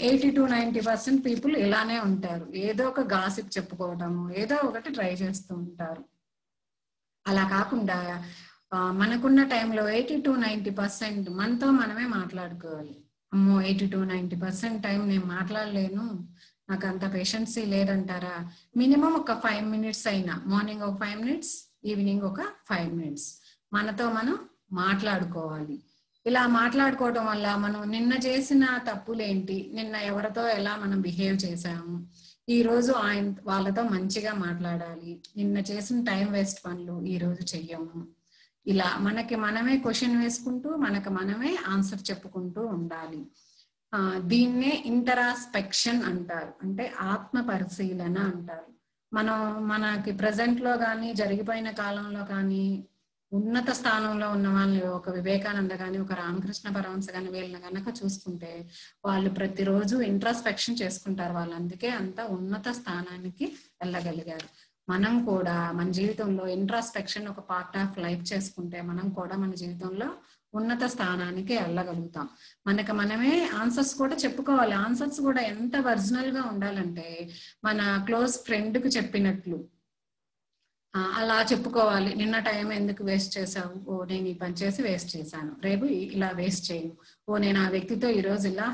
80 to 90% పీపుల్ ఇలానే ఉంటారు. ఏదో ఒక గాసిప్ చెప్పుకోవటము, ఏదో ఒకటి ట్రై చేస్తూ ఉంటారు. అలా కాకుండా మనకున్న టైంలో 80 to 90% మనతో మనమే మాట్లాడుకోవాలి. అమ్మో 80 to 90% టైం నేను మాట్లాడలేను, నాకు అంత పేషెన్సీ లేదంటారా? మినిమం ఒక 5 minutes అయినా, మార్నింగ్ ఒక 5 minutes, ఈవినింగ్ ఒక 5 minutes మనతో మనం మాట్లాడుకోవాలి. ఇలా మాట్లాడుకోవడం వల్ల మనం నిన్న చేసిన తప్పులేంటి, నిన్న ఎవరితో ఎలా మనం బిహేవ్ చేసాము, ఈ రోజు వాళ్ళతో మంచిగా మాట్లాడాలి, నిన్న చేసిన టైం వేస్ట్ పనులు ఈ రోజు చెయ్యము. ఇలా మనకి మనమే క్వశ్చన్ వేసుకుంటూ మనకి మనమే ఆన్సర్ చెప్పుకుంటూ ఉండాలి. దీన్నే ఇంటరాస్పెక్షన్ అంటారు, అంటే ఆత్మ పరిశీలన అంటారు. మనకి ప్రజెంట్ లో కానీ జరిగిపోయిన కాలంలో కానీ ఉన్నత స్థానంలో ఉన్న వాళ్ళని, ఒక వివేకానంద కానీ ఒక రామకృష్ణ పరమహంస కానీ వీళ్ళని కనుక చూసుకుంటే వాళ్ళు ప్రతిరోజు ఇంట్రాస్పెక్షన్ చేసుకుంటారు. వాళ్ళు అందుకే అంత ఉన్నత స్థానానికి వెళ్ళగలిగారు. మనం కూడా మన జీవితంలో ఇంట్రాస్పెక్షన్ ఒక పార్ట్ ఆఫ్ లైఫ్ చేసుకుంటే మనం కూడా మన జీవితంలో ఉన్నత స్థానానికి వెళ్ళగలుగుతాం. మనకి మనమే ఆన్సర్స్ కూడా చెప్పుకోవాలి. ఆన్సర్స్ కూడా ఎంత ఒరిజినల్ గా ఉండాలంటే మన క్లోజ్ ఫ్రెండ్ కు చెప్పినట్లు అలా చెప్పుకోవాలి. నిన్న టైం ఎందుకు వేస్ట్ చేసావు? ఓ నేను ఈ పని చేసి వేస్ట్ చేశాను, రేపు ఇలా వేస్ట్ చేయను. ఓ నేను ఆ వ్యక్తితో ఈరోజు ఇలా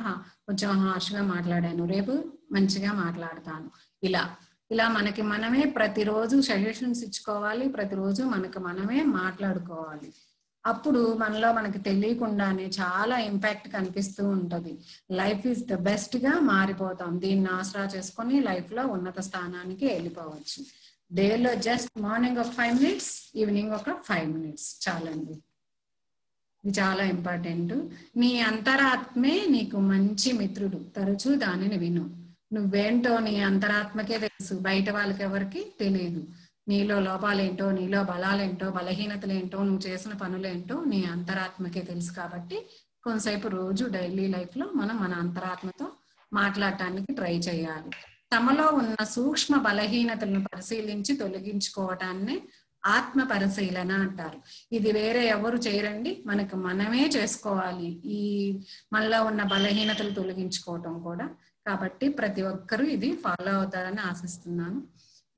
కొంచెం హార్ష్గా మాట్లాడాను, రేపు మంచిగా మాట్లాడతాను. ఇలా ఇలా మనకి మనమే ప్రతిరోజు సజెషన్స్ ఇచ్చుకోవాలి. ప్రతిరోజు మనకి మనమే మాట్లాడుకోవాలి. అప్పుడు మనలో మనకి తెలియకుండానే చాలా ఇంపాక్ట్ కనిపిస్తూ ఉంటది. లైఫ్ ఈజ్ ద బెస్ట్ గా మారిపోతాం. దీన్ని ఆసరా చేసుకొని లైఫ్ లో ఉన్నత స్థానానికి వెళ్ళిపోవచ్చు. డేలో జస్ట్ మార్నింగ్ ఒక 5 minutes, ఈవినింగ్ ఒక 5 minutes చాలండి. ఇది చాలా ఇంపార్టెంట్. నీ అంతరాత్మే నీకు మంచి మిత్రుడు, తరచూ దానిని విను. నువ్వేంటో నీ అంతరాత్మకే తెలుసు, బయట వాళ్ళకి ఎవరికి తెలియదు. నీలో లోపాలేంటో, నీలో బలాలేంటో, బలహీనతలేంటో, నువ్వు చేసిన పనులేంటో నీ అంతరాత్మకే తెలుసు. కాబట్టి కొంతసేపు రోజు డైలీ లైఫ్ లో మనం మన అంతరాత్మతో మాట్లాడటానికి ట్రై చేయాలి. తమలో ఉన్న సూక్ష్మ బలహీనతలను పరిశీలించి తొలగించుకోవటాన్ని ఆత్మ పరిశీలన అంటారు. ఇది వేరే ఎవరు చేయరండి, మనకు మనమే చేసుకోవాలి ఈ మనలో ఉన్న బలహీనతలు తొలగించుకోవటం కూడా. కాబట్టి ప్రతి ఒక్కరూ ఇది ఫాలో అవుతారని ఆశిస్తున్నాను.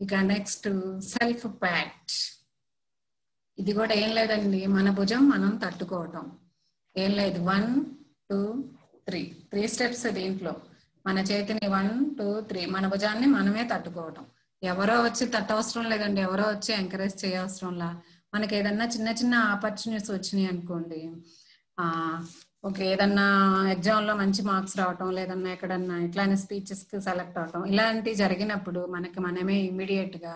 ఇక నెక్స్ట్ సెల్ఫ్ ప్యాట్. ఇది కూడా ఏం లేదండి, మన భుజం మనం తట్టుకోవటం. ఏం లేదు, 1 2 3 స్టెప్స్ దీంట్లో. మన చేతిని 1 2 3 మన భుజాన్ని మనమే తట్టుకోవటం. ఎవరో వచ్చి తట్టవసరం లేదండి, ఎవరో వచ్చి ఎంకరేజ్ చేయవసరంలా. మనకి ఏదన్నా చిన్న చిన్న ఆపర్చునిటీస్ వచ్చినాయి అనుకోండి, ఓకే ఏదన్నా ఎగ్జామ్ లో మంచి మార్క్స్ రావటం, లేదన్నా ఎక్కడన్నా ఇట్లానే స్పీచెస్ కి సెలెక్ట్ అవటం, ఇలాంటి జరిగినప్పుడు మనకి మనమే ఇమ్మీడియట్ గా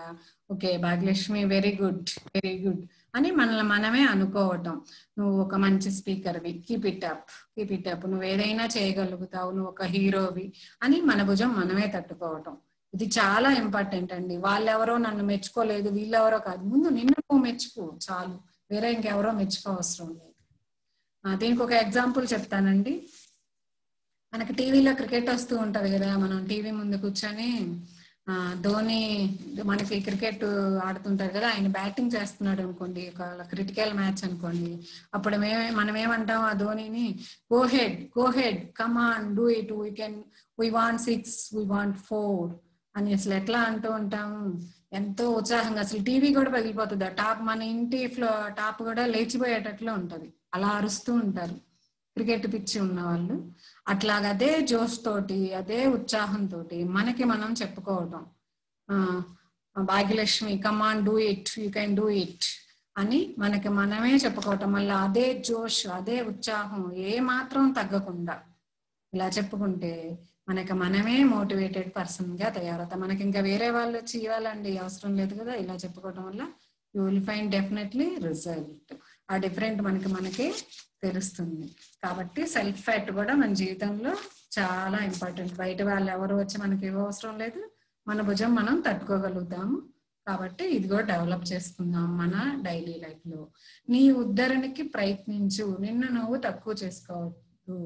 ఓకే భాగ్యలక్ష్మి వెరీ గుడ్ అని మనల్ని మనమే అనుకోవటం. నువ్వు ఒక మంచి స్పీకర్వి, కీప్ ఇట్ అప్, నువ్వు ఏదైనా చేయగలుగుతావు, నువ్వు ఒక హీరోవి అని మన భుజం మనమే తట్టుకోవటం. ఇది చాలా ఇంపార్టెంట్ అండి. వాళ్ళెవరో నన్ను మెచ్చుకోలేదు, వీళ్ళెవరో కాదు, ముందు నిన్ను నువ్వు మెచ్చుకో చాలు, వేరే ఇంకెవరో మెచ్చుకోవసరం లేదు. దీనికి ఒక ఎగ్జాంపుల్ చెప్తానండి. మనకి టీవీలో క్రికెట్ వస్తూ ఉంటది కదా, మనం టీవీ ముందు కూర్చొని ధోని మనకి క్రికెట్ ఆడుతుంటారు కదా, ఆయన బ్యాటింగ్ చేస్తున్నాడు అనుకోండి, ఒక క్రిటికల్ మ్యాచ్ అనుకోండి, అప్పుడు మనం ఏమంటాం ఆ ధోనిని, go ahead come on do it, we want 6, we want 4 అని అసలు ఎట్లా అంటూ ఉంటాము, ఎంతో ఉత్సాహంగా. అసలు టీవీ కూడా పగిలిపోతుంది, ఆ టాప్ మన ఇంటి టాప్ కూడా లేచిపోయేటట్లు ఉంటది, అలా అరుస్తూ ఉంటారు క్రికెట్ పిచ్చి ఉన్న వాళ్ళు. అట్లాగా అదే జోష్ తోటి, అదే ఉత్సాహంతో మనకి మనం చెప్పుకోవటం, Bhagyalakshmi come on do it, you can do it అని మనకి మనమే చెప్పుకోవటం. మళ్ళీ అదే జోష్, అదే ఉత్సాహం ఏ మాత్రం తగ్గకుండా ఇలా చెప్పుకుంటే మనకి మనమే మోటివేటెడ్ పర్సన్ గా తయారవుతాం. మనకి ఇంకా వేరే వాళ్ళు వచ్చి ఇవ్వాలండి అవసరం లేదు కదా. ఇలా చెప్పుకోవటం వల్ల you will find definitely result. ఆ డిఫరెంట్ మనకే తెలుస్తుంది. కాబట్టి సెల్ఫ్ ఫ్యాట్ కూడా మన జీవితంలో చాలా ఇంపార్టెంట్. బయట వాళ్ళు ఎవరు వచ్చి మనకి ఇవ్వవసరం లేదు, మన భుజం మనం తట్టుకోగలుగుతాము. కాబట్టి ఇది కూడా డెవలప్ చేసుకుందాం మన డైలీ లైఫ్ లో. నీ ఉద్ధరణకి ప్రయత్నించు, నిన్ను నువ్వు తక్కువ చేసుకోవద్దు.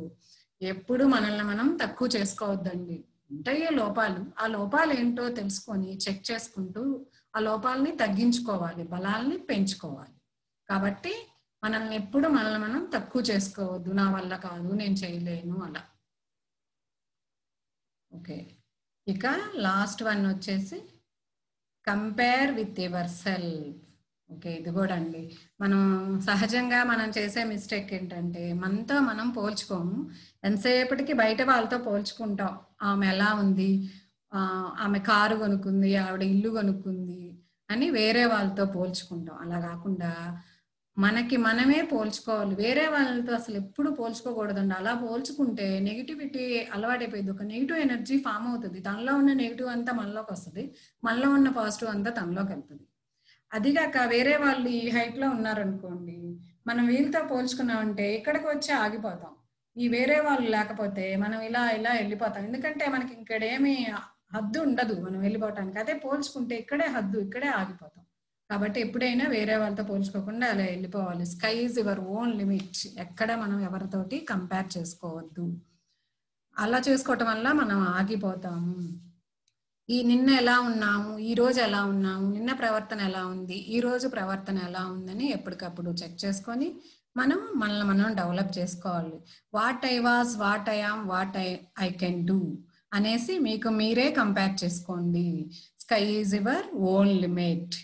ఎప్పుడు మనల్ని మనం తక్కువ చేసుకోవద్దండి. ఉంటాయే లోపాలు, ఆ లోపాలు ఏంటో తెలుసుకొని చెక్ చేసుకుంటూ ఆ లోపాలని తగ్గించుకోవాలి, బలాల్ని పెంచుకోవాలి. కాబట్టి మనల్ని ఎప్పుడు మనల్ని మనం తక్కువ చేసుకోవద్దు, నా వల్ల కాదు, నేను చేయలేను అలా. ఓకే, ఇక లాస్ట్ వన్ వచ్చేసి compare with your self. Okay, ఇది కూడా అండి, మనం సహజంగా మనం చేసే మిస్టేక్ ఏంటంటే మనతో మనం పోల్చుకోము. ఎంతసేపటికి బయట వాళ్ళతో పోల్చుకుంటాం. ఆమె ఎలా ఉంది, ఆమె కారు కొనుక్కుంది, ఆవిడ ఇల్లు కొనుక్కుంది అని వేరే వాళ్ళతో పోల్చుకుంటాం. అలా కాకుండా మనకి మనమే పోల్చుకోవాలి. వేరే వాళ్ళతో అసలు ఎప్పుడు పోల్చుకోకూడదండి. అలా పోల్చుకుంటే నెగిటివిటీ అలవాటైపోయింది, ఒక నెగిటివ్ ఎనర్జీ ఫామ్ అవుతుంది. తనలో ఉన్న నెగిటివ్ అంతా మనలోకి వస్తుంది, మనలో ఉన్న పాజిటివ్ అంతా తనలోకి వెళ్తుంది. అదిగాక వేరే వాళ్ళు ఈ హైట్ లో ఉన్నారనుకోండి, మనం వీళ్ళతో పోల్చుకున్నామంటే ఇక్కడికి వచ్చి ఆగిపోతాం. ఈ వేరే వాళ్ళు లేకపోతే మనం ఇలా ఇలా వెళ్ళిపోతాం. ఎందుకంటే మనకి ఇక్కడేమి హద్దు ఉండదు మనం వెళ్ళిపోవటానికి. అదే పోల్చుకుంటే ఇక్కడే హద్దు, ఇక్కడే ఆగిపోతాం. కాబట్టి ఎప్పుడైనా వేరే వాళ్ళతో పోల్చుకోకుండా అలా వెళ్ళిపోవాలి. Sky is your own limit. ఎక్కడ మనం ఎవరితోటి కంపేర్ చేసుకోవద్దు. అలా చేసుకోవటం వల్ల మనం ఆగిపోతాము. నిన్న ఎలా ఉన్నాము, ఈ రోజు ఎలా ఉన్నాము, నిన్న ప్రవర్తన ఎలా ఉంది, ఈ రోజు ప్రవర్తన ఎలా ఉందని ఎప్పటికప్పుడు చెక్ చేసుకొని మనల్ని మనం డెవలప్ చేసుకోవాలి. What I was, what I am, what I can do అనేసి మీకు మీరే కంపేర్ చేసుకోండి. Sky is your own limit.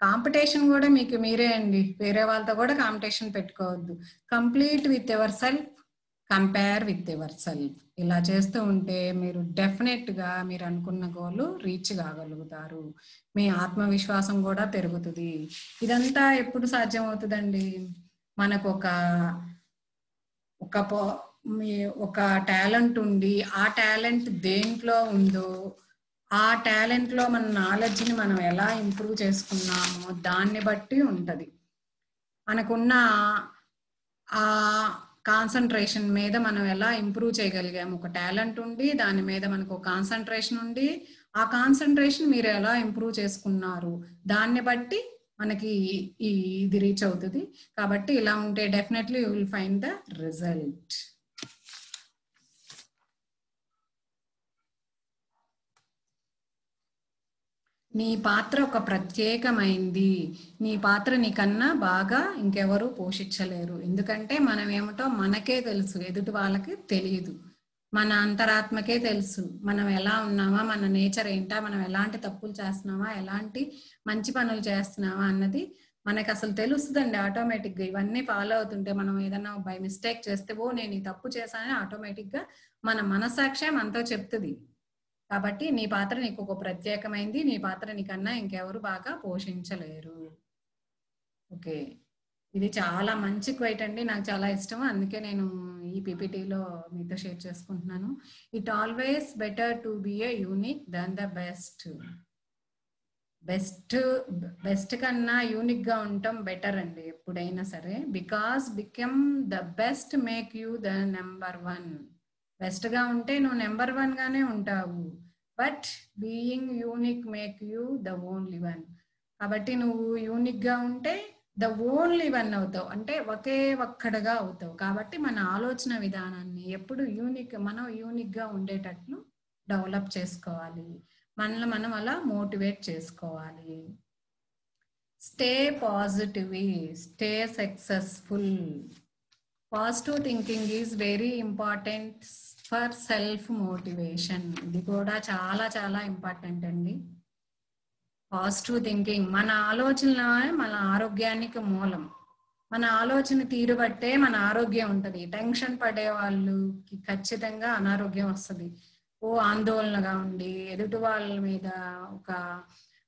Competition కూడా మీకు మీరే అండి, వేరే వాళ్ళతో కూడా కాంపిటీషన్ పెట్టుకోవద్దు. Complete with your self, compare with your self. ఇలా చేస్తూ ఉంటే మీరు డెఫినెట్గా మీరు అనుకున్న గోల్ రీచ్ కాగలుగుతారు. మీ ఆత్మవిశ్వాసం కూడా పెరుగుతుంది. ఇదంతా ఎప్పుడు సాధ్యం అవుతుందండి? మనకు ఒక టాలెంట్ ఉండి, ఆ టాలెంట్ దేంట్లో ఉందో ఆ టాలెంట్ లో మన నాలెడ్జ్ని మనం ఎలా ఇంప్రూవ్ చేసుకున్నామో దాన్ని బట్టి ఉంటది. మనకున్న ఆ కాన్సన్ట్రేషన్ మీద మనం ఎలా ఇంప్రూవ్ చేయగలిగాము. ఒక టాలెంట్ ఉండి దాని మీద మనకు కాన్సన్ట్రేషన్ ఉండి, ఆ కాన్సన్ట్రేషన్ మీరు ఎలా ఇంప్రూవ్ చేసుకున్నారు దాన్ని బట్టి మనకి ఇది రీచ్ అవుతుంది. కాబట్టి ఇలా ఉంటే definitely you will find the result. నీ పాత్ర ఒక ప్రత్యేకమైంది. నీ పాత్ర నీకన్నా బాగా ఇంకెవరు పోషించలేరు. ఎందుకంటే మనం ఏమిటో మనకే తెలుసు, ఎదుటి వాళ్ళకి తెలియదు. మన అంతరాత్మకే తెలుసు మనం ఎలా ఉన్నామా, మన నేచర్ ఏంటా, మనం ఎలాంటి తప్పులు చేస్తున్నామా, ఎలాంటి మంచి పనులు చేస్తున్నామా అన్నది మనకు అసలు తెలుస్తుందండి ఆటోమేటిక్గా. ఇవన్నీ ఫాలో అవుతుంటే మనం ఏదైనా బై మిస్టేక్ చేస్తే నేను ఈ తప్పు చేశానని ఆటోమేటిక్గా మన మనసాక్షే మనతో చెప్తుంది. కాబట్టి నీ పాత్ర నీకు ఒక ప్రత్యేకమైంది. నీ పాత్ర నీకన్నా ఇంకెవరు బాగా పోషించలేరు. ఓకే, ఇది చాలా మంచి క్వైట్ అండి, నాకు చాలా ఇష్టం. అందుకే నేను ఈ పీపీటీలో మీతో షేర్ చేసుకుంటున్నాను. It always better to be a unique than the best. Best కన్నా యూనిక్ గా ఉండటం బెటర్ అండి ఎప్పుడైనా సరే. Because become the best make you the number 1. Best గా ఉంటే నువ్వు నెంబర్ 1 గానే ఉంటావు. But being unique make you the only 1. కాబట్టి నువ్వు యూనిక్ గా ఉంటే ద ఓన్లీ 1 అవుతావు, అంటే ఒకే ఒక్కడుగా అవుతావు. కాబట్టి మన ఆలోచన విధానాన్ని ఎప్పుడు మనం యూనిక్ గా ఉండేటట్లు డెవలప్ చేసుకోవాలి. మనల్ని మనం అలా మోటివేట్ చేసుకోవాలి. Stay positive, stay successful. Positive thinking is very important for self motivation. ఇది కూడా చాలా చాలా ఇంపార్టెంట్ అండి. పాజిటివ్ థింకింగ్ మన ఆలోచన మన ఆరోగ్యానికి మూలం. మన ఆలోచన తీరు బట్టే మన ఆరోగ్యం ఉంటుంది. టెన్షన్ పడే వాళ్ళకి ఖచ్చితంగా అనారోగ్యం వస్తుంది. ఆందోళనగా ఉండి ఎదుటి వాళ్ళ మీద ఒక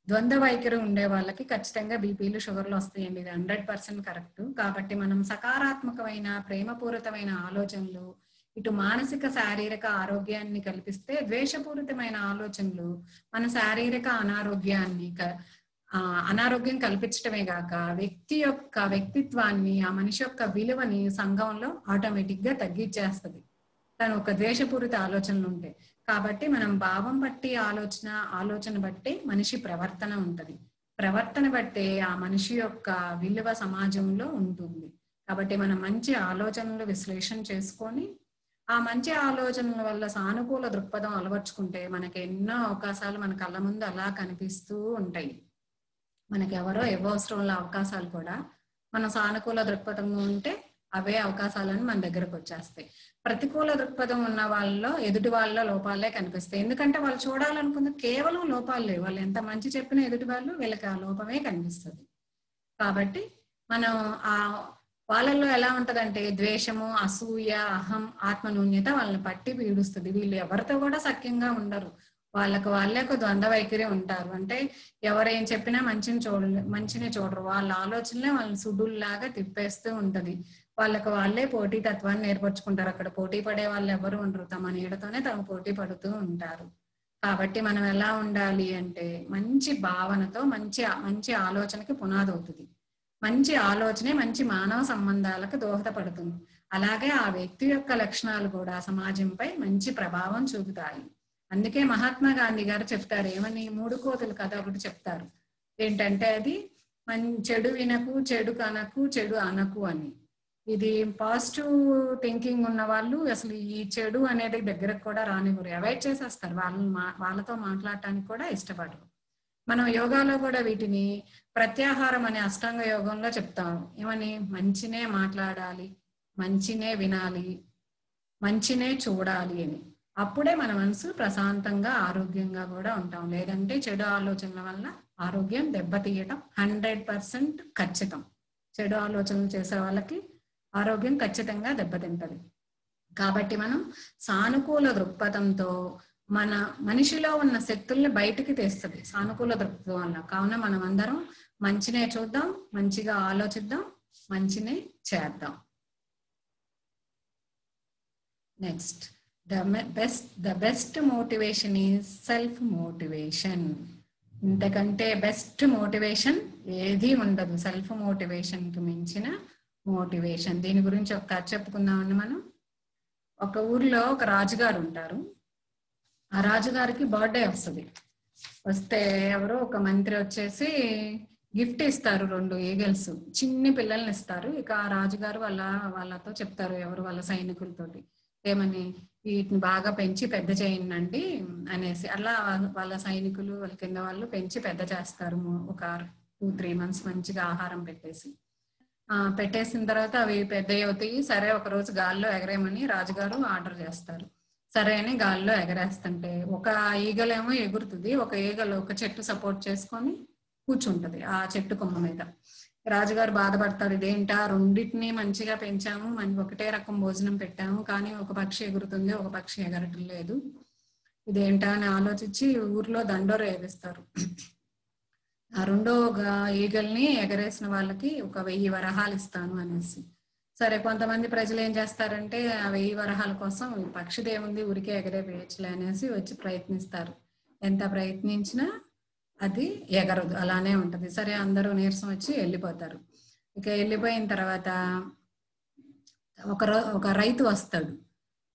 ద్వంద్వ వైఖరి ఉండే వాళ్ళకి ఖచ్చితంగా బీపీలు, షుగర్లు వస్తాయండి. ఇది 100% కరెక్ట్. కాబట్టి మనం సకారాత్మకమైన ప్రేమపూరితమైన ఆలోచనలు ఇటు మానసిక శారీరక ఆరోగ్యాన్ని కల్పిస్తే, ద్వేషపూరితమైన ఆలోచనలు మన శారీరక అనారోగ్యం కల్పించటమే కాక వ్యక్తి యొక్క వ్యక్తిత్వాన్ని, ఆ మనిషి యొక్క విలువని సంఘంలో ఆటోమేటిక్ గా తగ్గించేస్తుంది తను ఒక ద్వేషపూరిత ఆలోచనలు ఉంటే. కాబట్టి మనం భావం బట్టి ఆలోచన బట్టి మనిషి ప్రవర్తన ఉంటది. ప్రవర్తన బట్టే ఆ మనిషి యొక్క విలువ సమాజంలో ఉంటుంది. కాబట్టి మనం మంచి ఆలోచనలు విశ్లేషణ చేసుకొని ఆ మంచి ఆలోచనల వల్ల సానుకూల దృక్పథం అలవర్చుకుంటే మనకి ఎన్నో అవకాశాలు మన కళ్ళ ముందు అలా కనిపిస్తూ ఉంటాయి. మనకి ఎవరో అవసరంలో అవకాశాలు కూడా మన సానుకూల దృక్పథం ఉంటే అవే అవకాశాలను మన దగ్గరకు వచ్చేస్తాయి. ప్రతికూల దృక్పథం ఉన్న వాళ్ళలో ఎదుటి వాళ్ళ లోపాలే కనిపిస్తాయి. ఎందుకంటే వాళ్ళు చూడాలనుకున్న కేవలం లోపాలు లేవు. వాళ్ళు ఎంత మంచి చెప్పినా ఎదుటి వాళ్ళు వీళ్ళకి ఆ లోపమే కనిపిస్తుంది. కాబట్టి మనం వాళ్ళల్లో ఎలా ఉంటదంటే ద్వేషము, అసూయ, అహం, ఆత్మన్యూన్యత వాళ్ళని పట్టి పీడుస్తుంది. వీళ్ళు ఎవరితో కూడా సఖ్యంగా ఉండరు. వాళ్ళే ఒక ద్వంద్వ వైఖరి ఉంటారు. అంటే ఎవరేం చెప్పినా మంచిని చూడరు. వాళ్ళ ఆలోచనలే వాళ్ళని సుడుల్లాగా తిప్పేస్తూ ఉంటది. వాళ్ళే పోటీ తత్వాన్ని ఏర్పరచుకుంటారు. అక్కడ పోటీ పడే వాళ్ళు ఎవరు ఉండరు. తమ నీడతోనే తమ పోటీ పడుతూ ఉంటారు. కాబట్టి మనం ఎలా ఉండాలి అంటే మంచి భావనతో మంచి ఆలోచనకి పునాది అవుతుంది. మంచి ఆలోచనే మంచి మానవ సంబంధాలకు దోహదపడుతుంది. అలాగే ఆ వ్యక్తి యొక్క లక్షణాలు కూడా సమాజంపై మంచి ప్రభావం చూపుతాయి. అందుకే మహాత్మా గాంధీ గారు చెప్తారు, ఏమని 3 కోతులు కథ ఒకటి చెప్తారు. ఏంటంటే అది చెడు వినకు, చెడు కనకు, చెడు అనకు అని. ఇది పాజిటివ్ థింకింగ్ ఉన్న వాళ్ళు అసలు ఈ చెడు అనేది దగ్గరకు కూడా రానివ్వరు, అవాయిడ్ చేసేస్తారు. వాళ్ళతో మాట్లాడటానికి కూడా ఇష్టపడరు. మనం యోగాలో కూడా వీటిని ప్రత్యాహారం అనే అష్టాంగ యోగంలో చెప్తాము. ఏమని? మంచినే మాట్లాడాలి, మంచినే వినాలి, మంచినే చూడాలి అని. అప్పుడే మన మనసు ప్రశాంతంగా ఆరోగ్యంగా కూడా ఉంటాం. లేదంటే చెడు ఆలోచనల వల్ల ఆరోగ్యం దెబ్బతీయటం 100% ఖచ్చితం. చెడు ఆలోచనలు చేసే వాళ్ళకి ఆరోగ్యం ఖచ్చితంగా దెబ్బతింటది. కాబట్టి మనం సానుకూల దృక్పథంతో మన మనిషిలో ఉన్న శక్తుల్ని బయటికి తెస్తుంది సానుకూల దృక్పథం వల్ల. కావున మనం అందరం మంచినే చూద్దాం, మంచిగా ఆలోచిద్దాం, మంచినే చేద్దాం. Next, the best motivation is self motivation. ఇంతకంటే బెస్ట్ మోటివేషన్ ఏది ఉండదు. సెల్ఫ్ మోటివేషన్ కి మించిన మోటివేషన్. దీని గురించి ఒక కథ చెప్పుకుందామండి మనం. ఒక ఊర్లో ఒక రాజుగారు ఉంటారు. ఆ రాజుగారికి బర్త్డే వస్తుంది. వస్తే ఎవరో ఒక మంత్రి వచ్చేసి గిఫ్ట్ ఇస్తారు, 2 ఈగల్స్, చిన్ని పిల్లల్ని ఇస్తారు. ఇక ఆ రాజుగారు వాళ్ళతో చెప్తారు, ఎవరు వాళ్ళ సైనికులతోటి, ఏమని, వీటిని బాగా పెంచి పెద్ద చేయండి అనేసి. అలా వాళ్ళ సైనికులు వాళ్ళ కింద వాళ్ళు పెంచి పెద్ద చేస్తారు. ఒక 2-3 months మంచిగా ఆహారం పెట్టేసిన తర్వాత అవి పెద్ద అవుతాయి. సరే, ఒక రోజు గాల్లో ఎగరేయమని రాజుగారు ఆర్డర్ చేస్తారు. సరే అని గాల్లో ఎగరేస్తుంటే ఒక ఈగలేమో ఎగురుతుంది, ఒక ఈగలు ఒక చెట్టు సపోర్ట్ చేసుకొని కూర్చుంటది ఆ చెట్టు కొమ్మ మీద. రాజుగారు బాధపడతారు, ఇదేంటా, రెండింటిని మంచిగా పెంచాము, ఒకటే రకం భోజనం పెట్టాము, కానీ ఒక పక్షి ఎగురుతుంది, ఒక పక్షి ఎగరటం లేదు, ఇదేంటా అని ఆలోచించి ఊర్లో దండోర వేధిస్తారు. ఆ 2వ ఈగల్ని ఎగరేసిన వాళ్ళకి ఒక 1000 వరహాలు ఇస్తాను అనేసి. సరే, కొంతమంది ప్రజలు ఏం చేస్తారంటే ఆ 1000 వరహాల కోసం పక్షిదేముంది ఊరికే ఎగరేయచ్చులే అనేసి వచ్చి ప్రయత్నిస్తారు. ఎంత ప్రయత్నించినా అది ఎగరదు, అలానే ఉంటది. సరే, అందరూ నీరసం వచ్చి వెళ్ళిపోతారు. ఇక వెళ్ళిపోయిన తర్వాత ఒక రైతు వస్తాడు.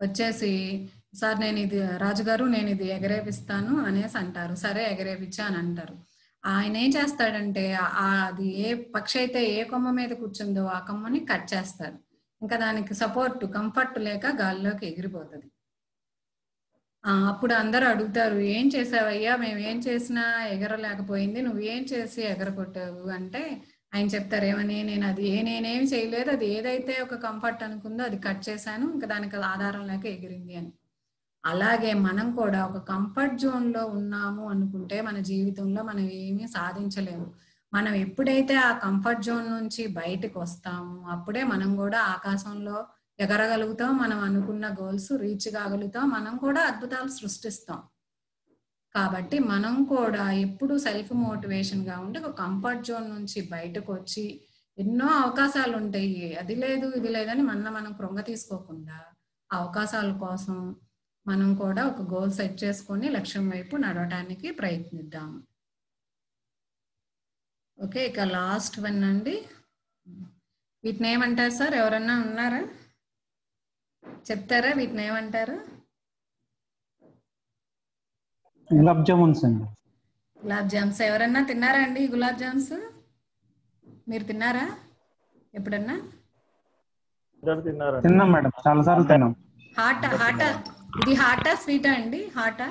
వచ్చేసి, సార్ రాజుగారు నేను ఇది ఎగరేపిస్తాను అనేసి అంటారు. సరే, ఎగరేపించా అని అంటారు. ఆయన ఏం చేస్తాడంటే అది ఏ పక్షి అయితే ఏ కొమ్మ మీద కూర్చుందో ఆ కొమ్మని కట్ చేస్తాడు. ఇంకా దానికి సపోర్ట్ కంఫర్ట్ లేక గాల్లోకి ఎగిరిపోతుంది. అప్పుడు అందరూ అడుగుతారు, ఏం చేసావయ్యా, మేము ఏం చేసినా ఎగరలేకపోయింది, నువ్వేం చేసి ఎగరగొట్టావు అంటే ఆయన చెప్తారు, ఏమని, నేనేమి చేయలేదు, అది ఏదైతే ఒక కంఫర్ట్ అనుకుందో అది కట్ చేశాను, ఇంకా దానికి ఆధారం లేక ఎగిరింది అని. అలాగే మనం కూడా ఒక కంఫర్ట్ జోన్ లో ఉన్నాము అనుకుంటే మన జీవితంలో మనం ఏమీ సాధించలేము. మనం ఎప్పుడైతే ఆ కంఫర్ట్ జోన్ నుంచి బయటకు వస్తామో అప్పుడే మనం కూడా ఆకాశంలో ఎగరగలుగుతాం, మనం అనుకున్న గోల్స్ రీచ్ కాగలుగుతాం, మనం కూడా అద్భుతాలు సృష్టిస్తాం. కాబట్టి మనం కూడా ఎప్పుడు సెల్ఫ్ మోటివేషన్ గా ఉండి ఒక కంఫర్ట్ జోన్ నుంచి బయటకు వచ్చి, ఎన్నో అవకాశాలు ఉంటాయి, అది లేదు ఇది లేదని మనం కృంగ తీసుకోకుండా అవకాశాల కోసం మనం కూడా ఒక గోల్ సెట్ చేసుకొని లక్ష్యం వైపు నడవడానికి ప్రయత్నిద్దాం. ఓకే, ఇక లాస్ట్ వన్ అండి. వీటిని ఏమంటారు సార్? ఎవరన్నా ఉన్నారా? చెప్తారా వీటిని ఏమంటారు? గులాబ్ జామున్స్ అండి. గులాబ్ జామ్స్. ఎవరన్నా తిన్నారా అండి గులాబ్ జామ్స్? మీరు తిన్నారా ఎప్పుడన్నా? తిన్నాం మేడం, చాలా సార్లు తిన్నాం. హాటా ఇది హాటా స్వీటా అండి? హాటా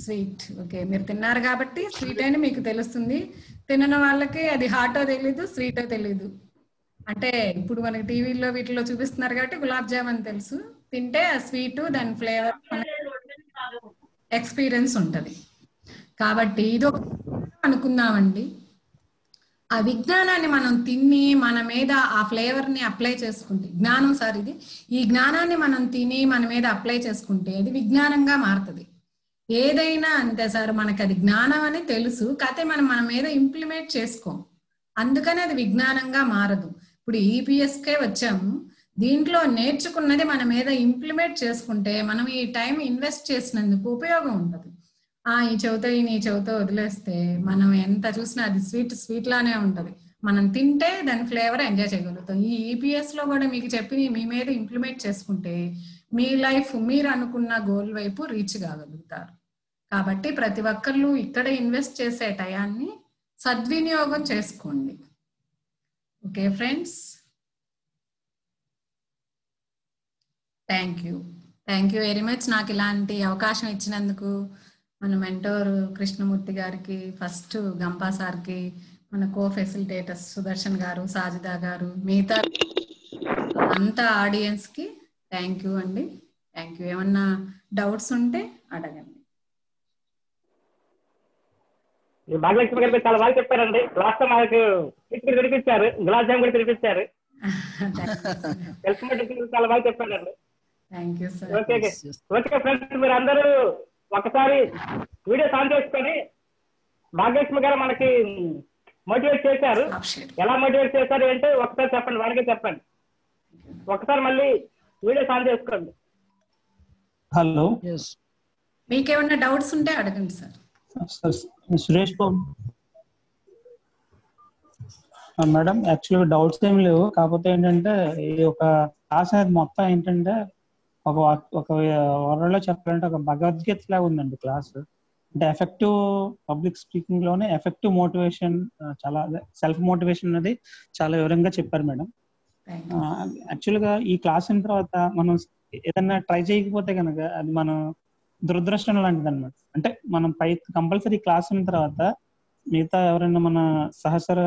స్వీట్. ఓకే, మీరు తిన్నారు కాబట్టి స్వీట్ అని మీకు తెలుస్తుంది. తినని వాళ్ళకి అది హాటో తెలీదు, స్వీటో తెలీదు. అంటే ఇప్పుడు మనకి టీవీలో వీటిలో చూపిస్తున్నారు కాబట్టి గులాబ్ జామ్ అని తెలుసు. తింటే ఆ స్వీట్ దాని ఫ్లేవర్ ఎక్స్పీరియన్స్ ఉంటది. కాబట్టి ఇది అనుకుందామండి. ఆ విజ్ఞానాన్ని మనం తిని మన మీద ఆ ఫ్లేవర్ ని అప్లై చేసుకుంటే, జ్ఞానం సార్ ఇది, ఈ జ్ఞానాన్ని మనం తిని మన మీద అప్లై చేసుకుంటే అది విజ్ఞానంగా మారుతుంది. ఏదైనా అంతే సార్, మనకు అది జ్ఞానం అని తెలుసు, కాకపోతే మనం మన మీద ఇంప్లిమెంట్ చేసుకోం, అందుకని అది విజ్ఞానంగా మారదు. ఇప్పుడు ఈపీఎస్కే వచ్చాము, దీంట్లో నేర్చుకున్నది మన మీద ఇంప్లిమెంట్ చేసుకుంటే మనం ఈ టైం ఇన్వెస్ట్ చేసినందుకు ఉపయోగం ఉంటుంది. ఈ చెవితో వదిలేస్తే మనం ఎంత చూసినా అది స్వీట్ లానే ఉంటది. మనం తింటే దాని ఫ్లేవర్ ఎంజాయ్ చేయగలుగుతాం. ఈ ఈపీఎస్ లో కూడా మీకు చెప్పి మీ మీద ఇంప్లిమెంట్ చేసుకుంటే మీ లైఫ్ మీరు అనుకున్న గోల్ వైపు రీచ్ కాగలుగుతారు. కాబట్టి ప్రతి ఒక్కళ్ళు ఇక్కడ ఇన్వెస్ట్ చేసే టయాన్ని సద్వినియోగం చేసుకోండి. Okay friends, thank you very much. నాకు ఇలాంటి అవకాశం ఇచ్చినందుకు మన మెంటోర్ కృష్ణమూర్తి గారికి, ఫస్ట్ గంపా సార్కి, మన కో ఫెసిలిటేటర్స్ సుదర్శన్ గారు, సాజిదా గారు, మిగతా అంతా ఆడియన్స్కి థ్యాంక్ యూ అండి. Thank you. ఏమన్నా డౌట్స్ ఉంటే అడగండి. భాగ్యలక్ష్మి గారు చాలా బాగా చెప్పారండి. లాస్ట్ మనకు తినిపించారు, గులాబ్ జామ్ కూడా తినిపించారు. చాలా బాగా చెప్పారండి. Thank you sir. Okay okay friends, మీరు అందరూ ఒకసారి వీడియోస్ ఆన్ చేసుకొని భాగ్యలక్ష్మి గారు మనకి మోటివేట్ చేశారు. ఎలా మోటివేట్ చేశారు అంటే ఒకసారి చెప్పండి, వాళ్ళకే చెప్పండి. ఒకసారి మళ్ళీ వీడియోస్ ఆన్ చేసుకోండి. హలో, మీకేమన్నా డౌట్స్ ఉంటే అడగండి సార్. సురేష్ బాబు మేడం, యాక్చువల్గా డౌట్స్ ఏం లేవు. కాకపోతే ఏంటంటే ఈ ఒక క్లాస్ అనేది మొత్తం ఏంటంటే ఒక వరలో చెప్పాలంటే ఒక భగవద్గీత లాగా ఉందండి క్లాస్. అంటే ఎఫెక్టివ్ పబ్లిక్ స్పీకింగ్ లోనే ఎఫెక్టివ్ మోటివేషన్, చాలా సెల్ఫ్ మోటివేషన్ అనేది చాలా వివరంగా చెప్పారు మేడం. యాక్చువల్గా ఈ క్లాస్ అయిన తర్వాత మనం ఏదన్నా ట్రై చేయకపోతే కనుక అది మనం దురదృష్టం లాంటిది అనమాట. అంటే మనం కంపల్సరీ క్లాస్ అయిన తర్వాత మిగతా ఎవరైనా మన సహచర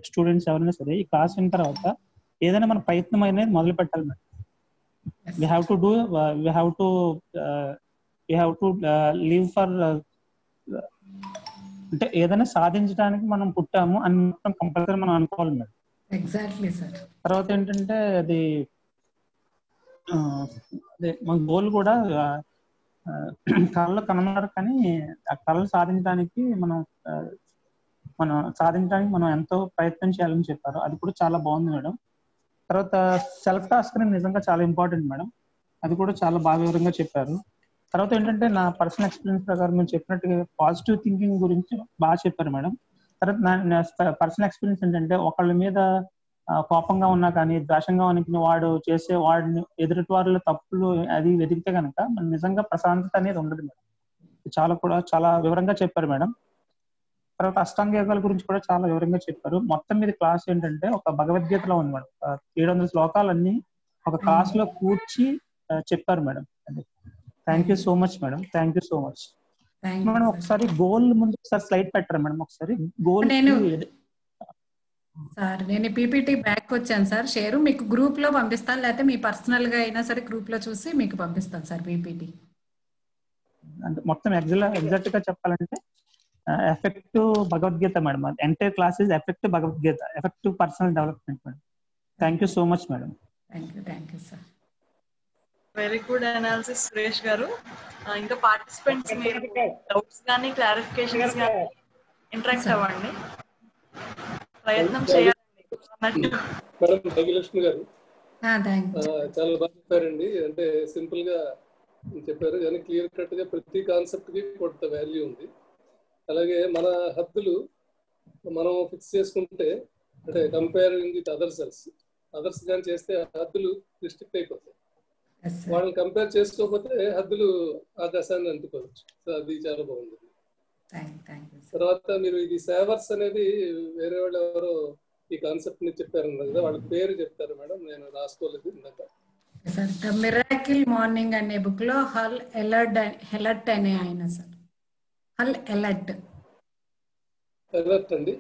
స్టూడెంట్స్ ఎవరైనా సరే ఈ క్లాస్ అయిన తర్వాత ఏదైనా మన ప్రయత్నం అనేది మొదలు పెట్టాలి madam. we have to live for అంటే ఏదైనా సాధించడానికి మనం పుట్టాము అని మొత్తం కంపల్సరీ మనం అనుకోవాలి మేడం. Exactly sir. తర్వాత ఏంటంటే అది అదే మన గోల్ కూడా కళలు కనమన్నారు, కానీ ఆ కళలు సాధించడానికి మనం ఎంతో ప్రయత్నం చేయాలని చెప్పారు. అది కూడా చాలా బాగుంది మేడం. తర్వాత సెల్ఫ్ టాస్క్ అనేది నిజంగా చాలా ఇంపార్టెంట్ మేడం. అది కూడా చాలా బాగా వివరంగా చెప్పారు. తర్వాత ఏంటంటే నా పర్సనల్ ఎక్స్పీరియన్స్ ప్రకారం మీరు చెప్పినట్టుగా పాజిటివ్ థింకింగ్ గురించి బాగా చెప్పారు మేడం. తర్వాత నా పర్సనల్ ఎక్స్పీరియన్స్ ఏంటంటే ఒకళ్ళ మీద కోపంగా ఉన్నా కానీ ద్వేషంగా ఉనికి వాడిని ఎదుటి వారిలో తప్పులు అది వెతికితే కనుక మన నిజంగా ప్రశాంతత అనేది ఉండదు మేడం. చాలా వివరంగా చెప్పారు మేడం. తర్వాత అష్టాంగ యోగాల గురించి కూడా చాలా వివరంగా చెప్పారు. మొత్తం మీద క్లాస్ ఏంటంటే ఒక భగవద్గీతలో ఉంది మేడం. 700 శ్లోకాలన్నీ ఒక క్లాస్ లో కూర్చి చెప్పారు madam. Thank you so much madam. Thank you so much madam. ఒకసారి గోల్ ముందు ఒకసారి స్లైడ్ పెట్టారు మేడం. ఒకసారి గోల్ సార్ నేను పీపీటీ బ్యాక్ వచ్చాను సార్. షేర్ మీకు గ్రూప్ లో పంపిస్తాను, లేకపోతే మీ పర్సనల్ గా అయినా సరే గ్రూప్ లో చూసి మీకు పంపిస్తాను సార్ పీపీటీ. అంటే మొత్తం ఎగ్జాక్ట్ గా చెప్పాలంటే effective Bhagavad Gita madam. Entire class is effective Bhagavad Gita, effective personal development madam. Thank you so much madam. Thank you sir. Very good analysis Suresh గారు. ఇంకా పార్టిసిపెంట్స్ మీరు డౌట్స్ కానీ క్లారిఫికేషన్స్ కానీ ఇంటరాక్ట్ అవ్వండి, ప్రయత్నం చేయాలండి. మేడం భాగ్యలక్ష్మి గారు చాలా బాగా చెప్పారండి. అంటే సింపుల్ గా చెప్పారు కానీ క్లియర్ కట్ గా ప్రతి కాన్సెప్ట్ కి కొంత వాల్యూ ఉంది. అలాగే మన హద్దులు మనం ఫిక్స్ చేసుకుంటే, అంటే కంపేరింగ్ విత్ అదర్స్ కానీ చేస్తే హద్దులు రిస్ట్రిక్ట్ అయిపోతాయి. వాళ్ళని కంపేర్ చేసుకోకపోతే హద్దులు ఆకాశాన్ని అందుకోవచ్చు. సో అది చాలా బాగుంది. తర్వాత మీరు ఇది సేవర్స్ అనేది వేరే వాళ్ళు ఎవరో ఈ కాన్సెప్ట్ ని చెప్పారన్నారు కదా, వాళ్ళ పేరు చెప్తారు మేడం? నేను రాసుకోలేదు ఇందాక. ద మిరాకిల్ మార్నింగ్ అనే బుక్ లో హల్ ఎలర్ట్ అనే ఆయన సార్. హల్ ఎలర్ట్ అండి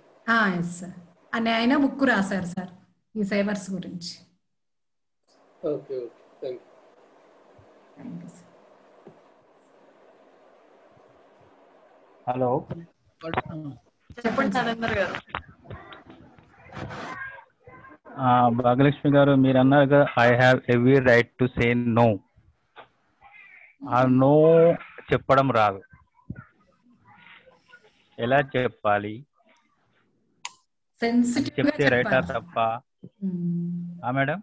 సార్ అనే ఆయన బుక్ రాశారు సార్ ఈ సేవర్స్ గురించి. Okay okay, thank you. Hello, చెప్పండి నరేందర్ గారు. భాగ్యలక్ష్మి గారు, మీరు అన్నారు కదా, I have every right to say no. ఆ నో చెప్పడం రాదు, ఎలా చెప్పాలి? చెప్తే రైటా తప్ప? మేడం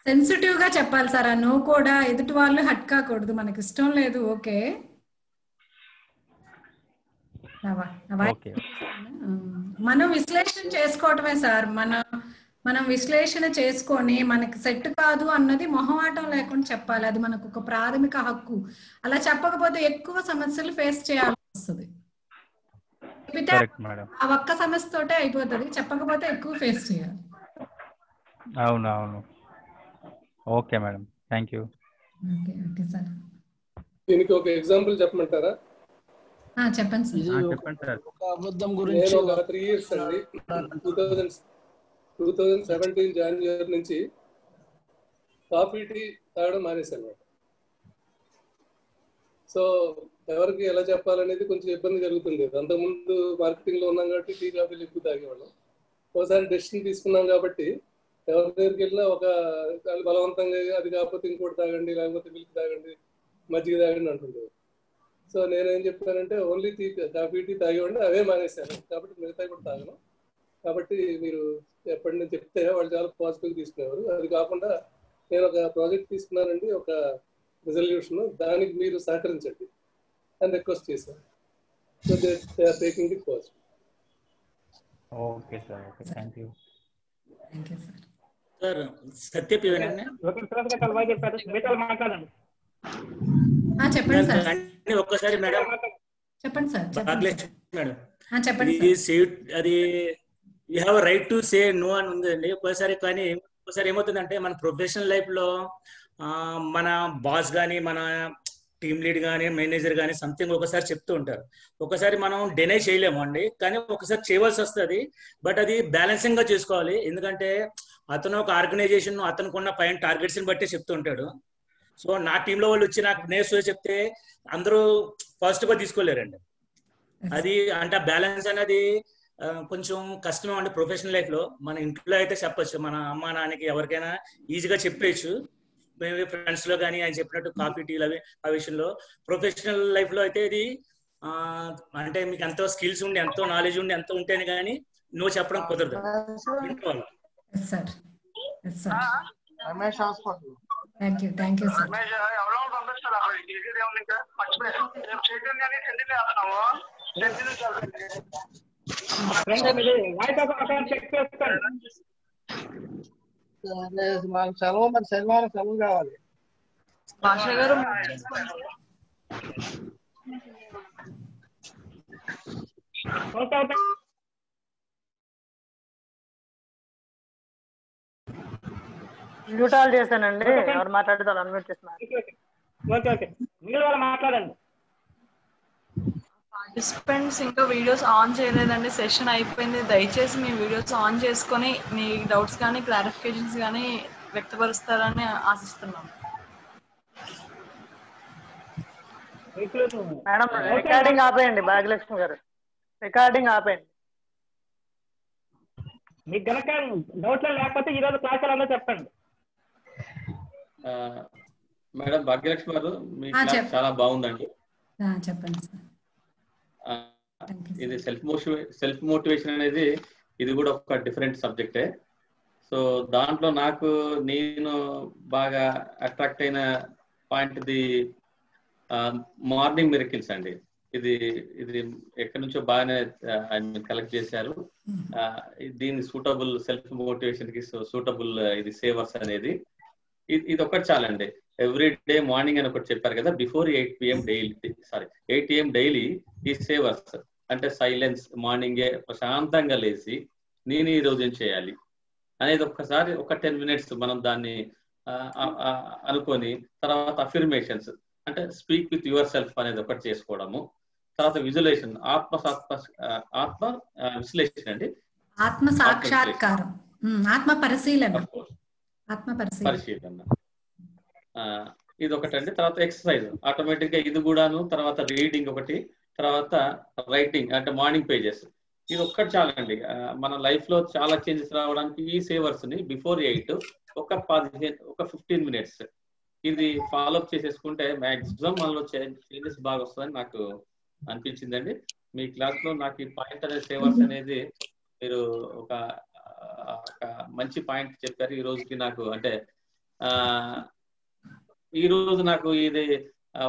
సెన్సిటివ్ గా చెప్పాలి సార్. ఆ నో కూడా ఎదుటి వాళ్ళు హట్ కాకూడదు. మనకి ఇష్టం లేదు, ఓకే, మనం విశ్లేషణ చేసుకోవటమే సార్. మనం విశ్లేషణ చేసుకొని మనకి సెట్ కాదు అన్నది మొహమాటం లేకుండా చెప్పాలి. అది మనకు ఒక ప్రాథమిక హక్కు. అలా చెప్పకపోతే ఎక్కువ సమస్యలు ఫేస్ చేయాల్సి వస్తుంది. ఆ ఒక్క సమస్య తోటే అయిపోతుంది, చెప్పకపోతే ఎక్కువ ఫేస్ చేయాలి. అవును అవును. Okay madam, thank you. Okay okay sir. దీనికి ఒక ఎగ్జాంపుల్ చెప్పమంటారా? చెప్పండి సార్. చెప్పండి సార్. ఒక అబద్ధం గురించి నేను ఒక 3 years అండి 2017 జనవరి నుంచి కాఫీ టీ తాగడం మానేశాను. సో ఎవరికి ఎలా చెప్పాలనేది కొంచెం ఇబ్బంది జరుగుతుంది. అంతకుముందు మార్కెటింగ్ లో ఉన్నాం కాబట్టి టీ కాఫీలు ఎక్కువ తాగేవాళ్ళం. ఒకసారి డెసిషన్ తీసుకున్నాం కాబట్టి ఎవరి దగ్గరికి వెళ్ళినా ఒక బలవంతంగా అది కాకపోతే ఇంకోటి తాగండి, లేకపోతే మిల్క్ తాగండి, మజ్జిగ తాగండి అంటుండే. సో నేనేం చెప్పానంటే ఓన్లీ కాఫీ టీ తాగేవాడిని, అవే మానేశాను. కాబట్టి మిగతా కూడా తాగను. కాబట్టి మీరు ఎప్పటి నుంచి చెప్తే వాళ్ళు చాలా పాజిటివ్ తీసుకునేవారు. అది కాకుండా నేను ఒక ప్రాజెక్ట్ తీసుకున్నానండి, ఒక రిజల్యూషన్, దానికి మీరు సహకరించండి అని రిక్వెస్ట్ చేశాను. So they are taking it positive. Okay sir, okay, thank you. Thank you sir. Sir సత్యపేనండి. మాట్లాడండి. చెప్పండి సార్. ఒక్కసారి మేడం చెప్పండి సార్. మేడం చెప్పండి అది you have right to say no అని ఉందండి ఒక్కసారి. కానీ ఒకసారి ఏమవుతుందంటే మన ప్రొఫెషనల్ లైఫ్ లో మన బాస్ కానీ, మన టీమ్ లీడ్ కానీ, మేనేజర్ కానీ సంథింగ్ ఒకసారి చెప్తూ ఉంటారు. ఒకసారి మనం డినై చేయలేము అండి, కానీ ఒకసారి చేయవలసి వస్తుంది. బట్ అది బ్యాలెన్సింగ్ గా చేసుకోవాలి. ఎందుకంటే అతను ఒక ఆర్గనైజేషన్, అతనికి ఉన్న పైన టార్గెట్స్ ని బట్టి చెప్తూ ఉంటాడు. సో నా టీంలో వాళ్ళు వచ్చి నాకు నేర్స్ చెప్తే అందరూ పాజిటివ్ గా తీసుకోలేరండి. అది అంటే బ్యాలెన్స్ అనేది కొంచెం కష్టమే అండి ప్రొఫెషనల్ లైఫ్ లో. మన ఇంట్లో అయితే చెప్పొచ్చు, మన అమ్మ నాన్నకి ఎవరికైనా ఈజీగా చెప్పేయచ్చు. మేము ఫ్రెండ్స్ లో కానీ ఆయన చెప్పినట్టు కాఫీ టీలు అవి ఆ విషయంలో. ప్రొఫెషనల్ లైఫ్ లో అయితే ఇది అంటే మీకు ఎంతో స్కిల్స్ ఉండి, ఎంతో నాలెడ్జ్ ఉండి, ఎంతో ఉంటేనే కానీ నువ్వు చెప్పడం కుదరదు. Thank you sir. మాకు సెలవు, మరి శనివారం సెలవు కావాలి. భాష గారు మ్యూట్ ఆల్ చేశానండి. ఎవరు మాట్లాడుతారు అన్మ్యూట్ చేస్తున్నారు. ఓకే ఓకే, మీరు వాళ్ళు మాట్లాడండి. పార్టిసిపెంట్స్ ఇంకా వీడియోస్ ఆన్ చేయలేదండి, సెషన్ అయిపోయింది. దయచేసి మీ వీడియోస్ ఆన్ చేసుకొని మీ డౌట్స్ కానీ క్లారిఫికేషన్స్ కానీ వ్యక్తపరుస్తారని ఆశిస్తున్నాం. మేడం రికార్డింగ్ ఆపేయండి. భాగ్యలక్ష్మి గారు రికార్డింగ్ ఆపేయండి. మీకు కనుక డౌట్లు లేకపోతే ఈ రోజు క్లాస్ ఎలా చెప్పండి. మేడం భాగ్యలక్ష్మి గారు, మీ క్లాస్ చాలా బాగుందండి. చెప్పండి సార్. ఇది సెల్ఫ్ మోటివేషన్ అనేది ఇది కూడా ఒక డిఫరెంట్ సబ్జెక్టే. సో దాంట్లో నేను బాగా అట్రాక్ట్ అయిన పాయింట్ ఇది మార్నింగ్ మిరకిల్స్ అండి. ఇది ఎక్కడి నుంచో బాగానే కలెక్ట్ చేశారు. దీని సూటబుల్ సెల్ఫ్ మోటివేషన్ కి సూటబుల్ ఇది సేవర్స్ అనేది ఇది ఒకటి చాలండి. ఎవ్రీ డే మార్నింగ్ అని ఒకటి చెప్పారు కదా, బిఫోర్ 8 AM డైలీ ఈ సేవర్స్ అంటే సైలెన్స్, మార్నింగే ప్రశాంతంగా లేచి నేను ఈ రోజు ఏం చేయాలి అనేది ఒక్కసారి ఒక 10 minutes మనం దాన్ని అనుకొని, తర్వాత అఫర్మేషన్స్ అంటే స్పీక్ విత్ యువర్ సెల్ఫ్ అనేది ఒకటి చేసుకోవడము. తర్వాత విజువలైజేషన్, ఆత్మ విశ్లేషణ అండి, ఆత్మ సాక్షాత్కారం, ఆత్మ పరిశీలన. ఇది ఒకటండి. తర్వాత ఎక్సర్సైజ్ ఆటోమేటిక్ గా ఇది కూడాను. తర్వాత రీడింగ్ ఒకటి, తర్వాత రైటింగ్ అంటే మార్నింగ్ పేజెస్. ఇది ఒక్కటి చాలండి మన లైఫ్ లో చాలా చేంజెస్ రావడానికి. ఈ సేవర్స్ ని బిఫోర్ 8 ఒక 15 minutes ఇది ఫాలోఅప్ చేసేసుకుంటే మాక్సిమం మనలో చేంజెస్ బాగా వస్తుందని నాకు అనిపించిందండి. మీ క్లాస్ లో నాకు ఈ పాయింట్ అనేది సేవర్స్ అనేది మీరు ఒక మంచి పాయింట్ చెప్పారు. ఈ రోజుకి నాకు అంటే ఈ రోజు నాకు ఇది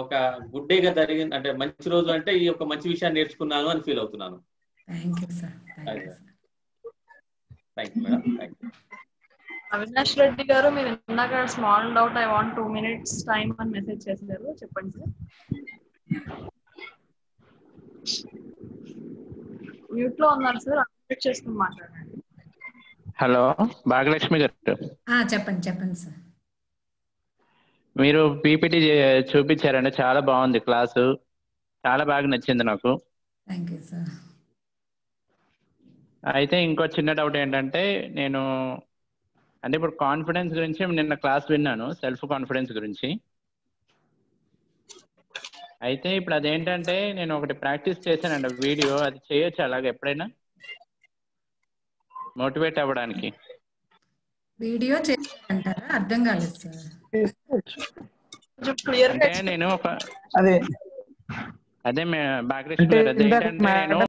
ఒక గుడ్ డేగా జరిగింది. అంటే మంచి రోజు అంటే ఈ ఒక మంచి విషయాన్ని నేర్చుకున్నాను అని ఫీల్ అవుతున్నాను. Thank you madam. Thank you. Avinash Reddy గారు, మీరు ఇందాక small doubt, I want 2 minutes time అని మెసేజ్ చేశారు. చెప్పండి సార్. మ్యూట్ లో ఉన్నారు సార్, అన్మ్యూట్ చేసుకుని మాట్లాడండి. హలో భాగ్యలక్ష్మి గారు, చెప్పండి చెప్పండి సార్. మీరు పీపీటీ చూపించారండి, చాలా బాగుంది క్లాసు, చాలా బాగా నచ్చింది నాకు. Thank you sir. అయితే ఇంకో చిన్న డౌట్ ఏంటంటే, నేను అంటే ఇప్పుడు కాన్ఫిడెన్స్ గురించి నిన్న క్లాస్ విన్నాను, సెల్ఫ్ కాన్ఫిడెన్స్ గురించి. అయితే ఇప్పుడు అదేంటంటే నేను ఒకటి ప్రాక్టీస్ చేశానండి వీడియో, అది చేయొచ్చు అలాగే ఎప్పుడైనా మోటివేట్ అవ్వడానికి? వీడియో చేయాలంటారా? అర్థం కాలేదు సార్. అంటే నేను ఒక అదే భాగ్యలక్ష్మి గారు, అదేంటంటే నేను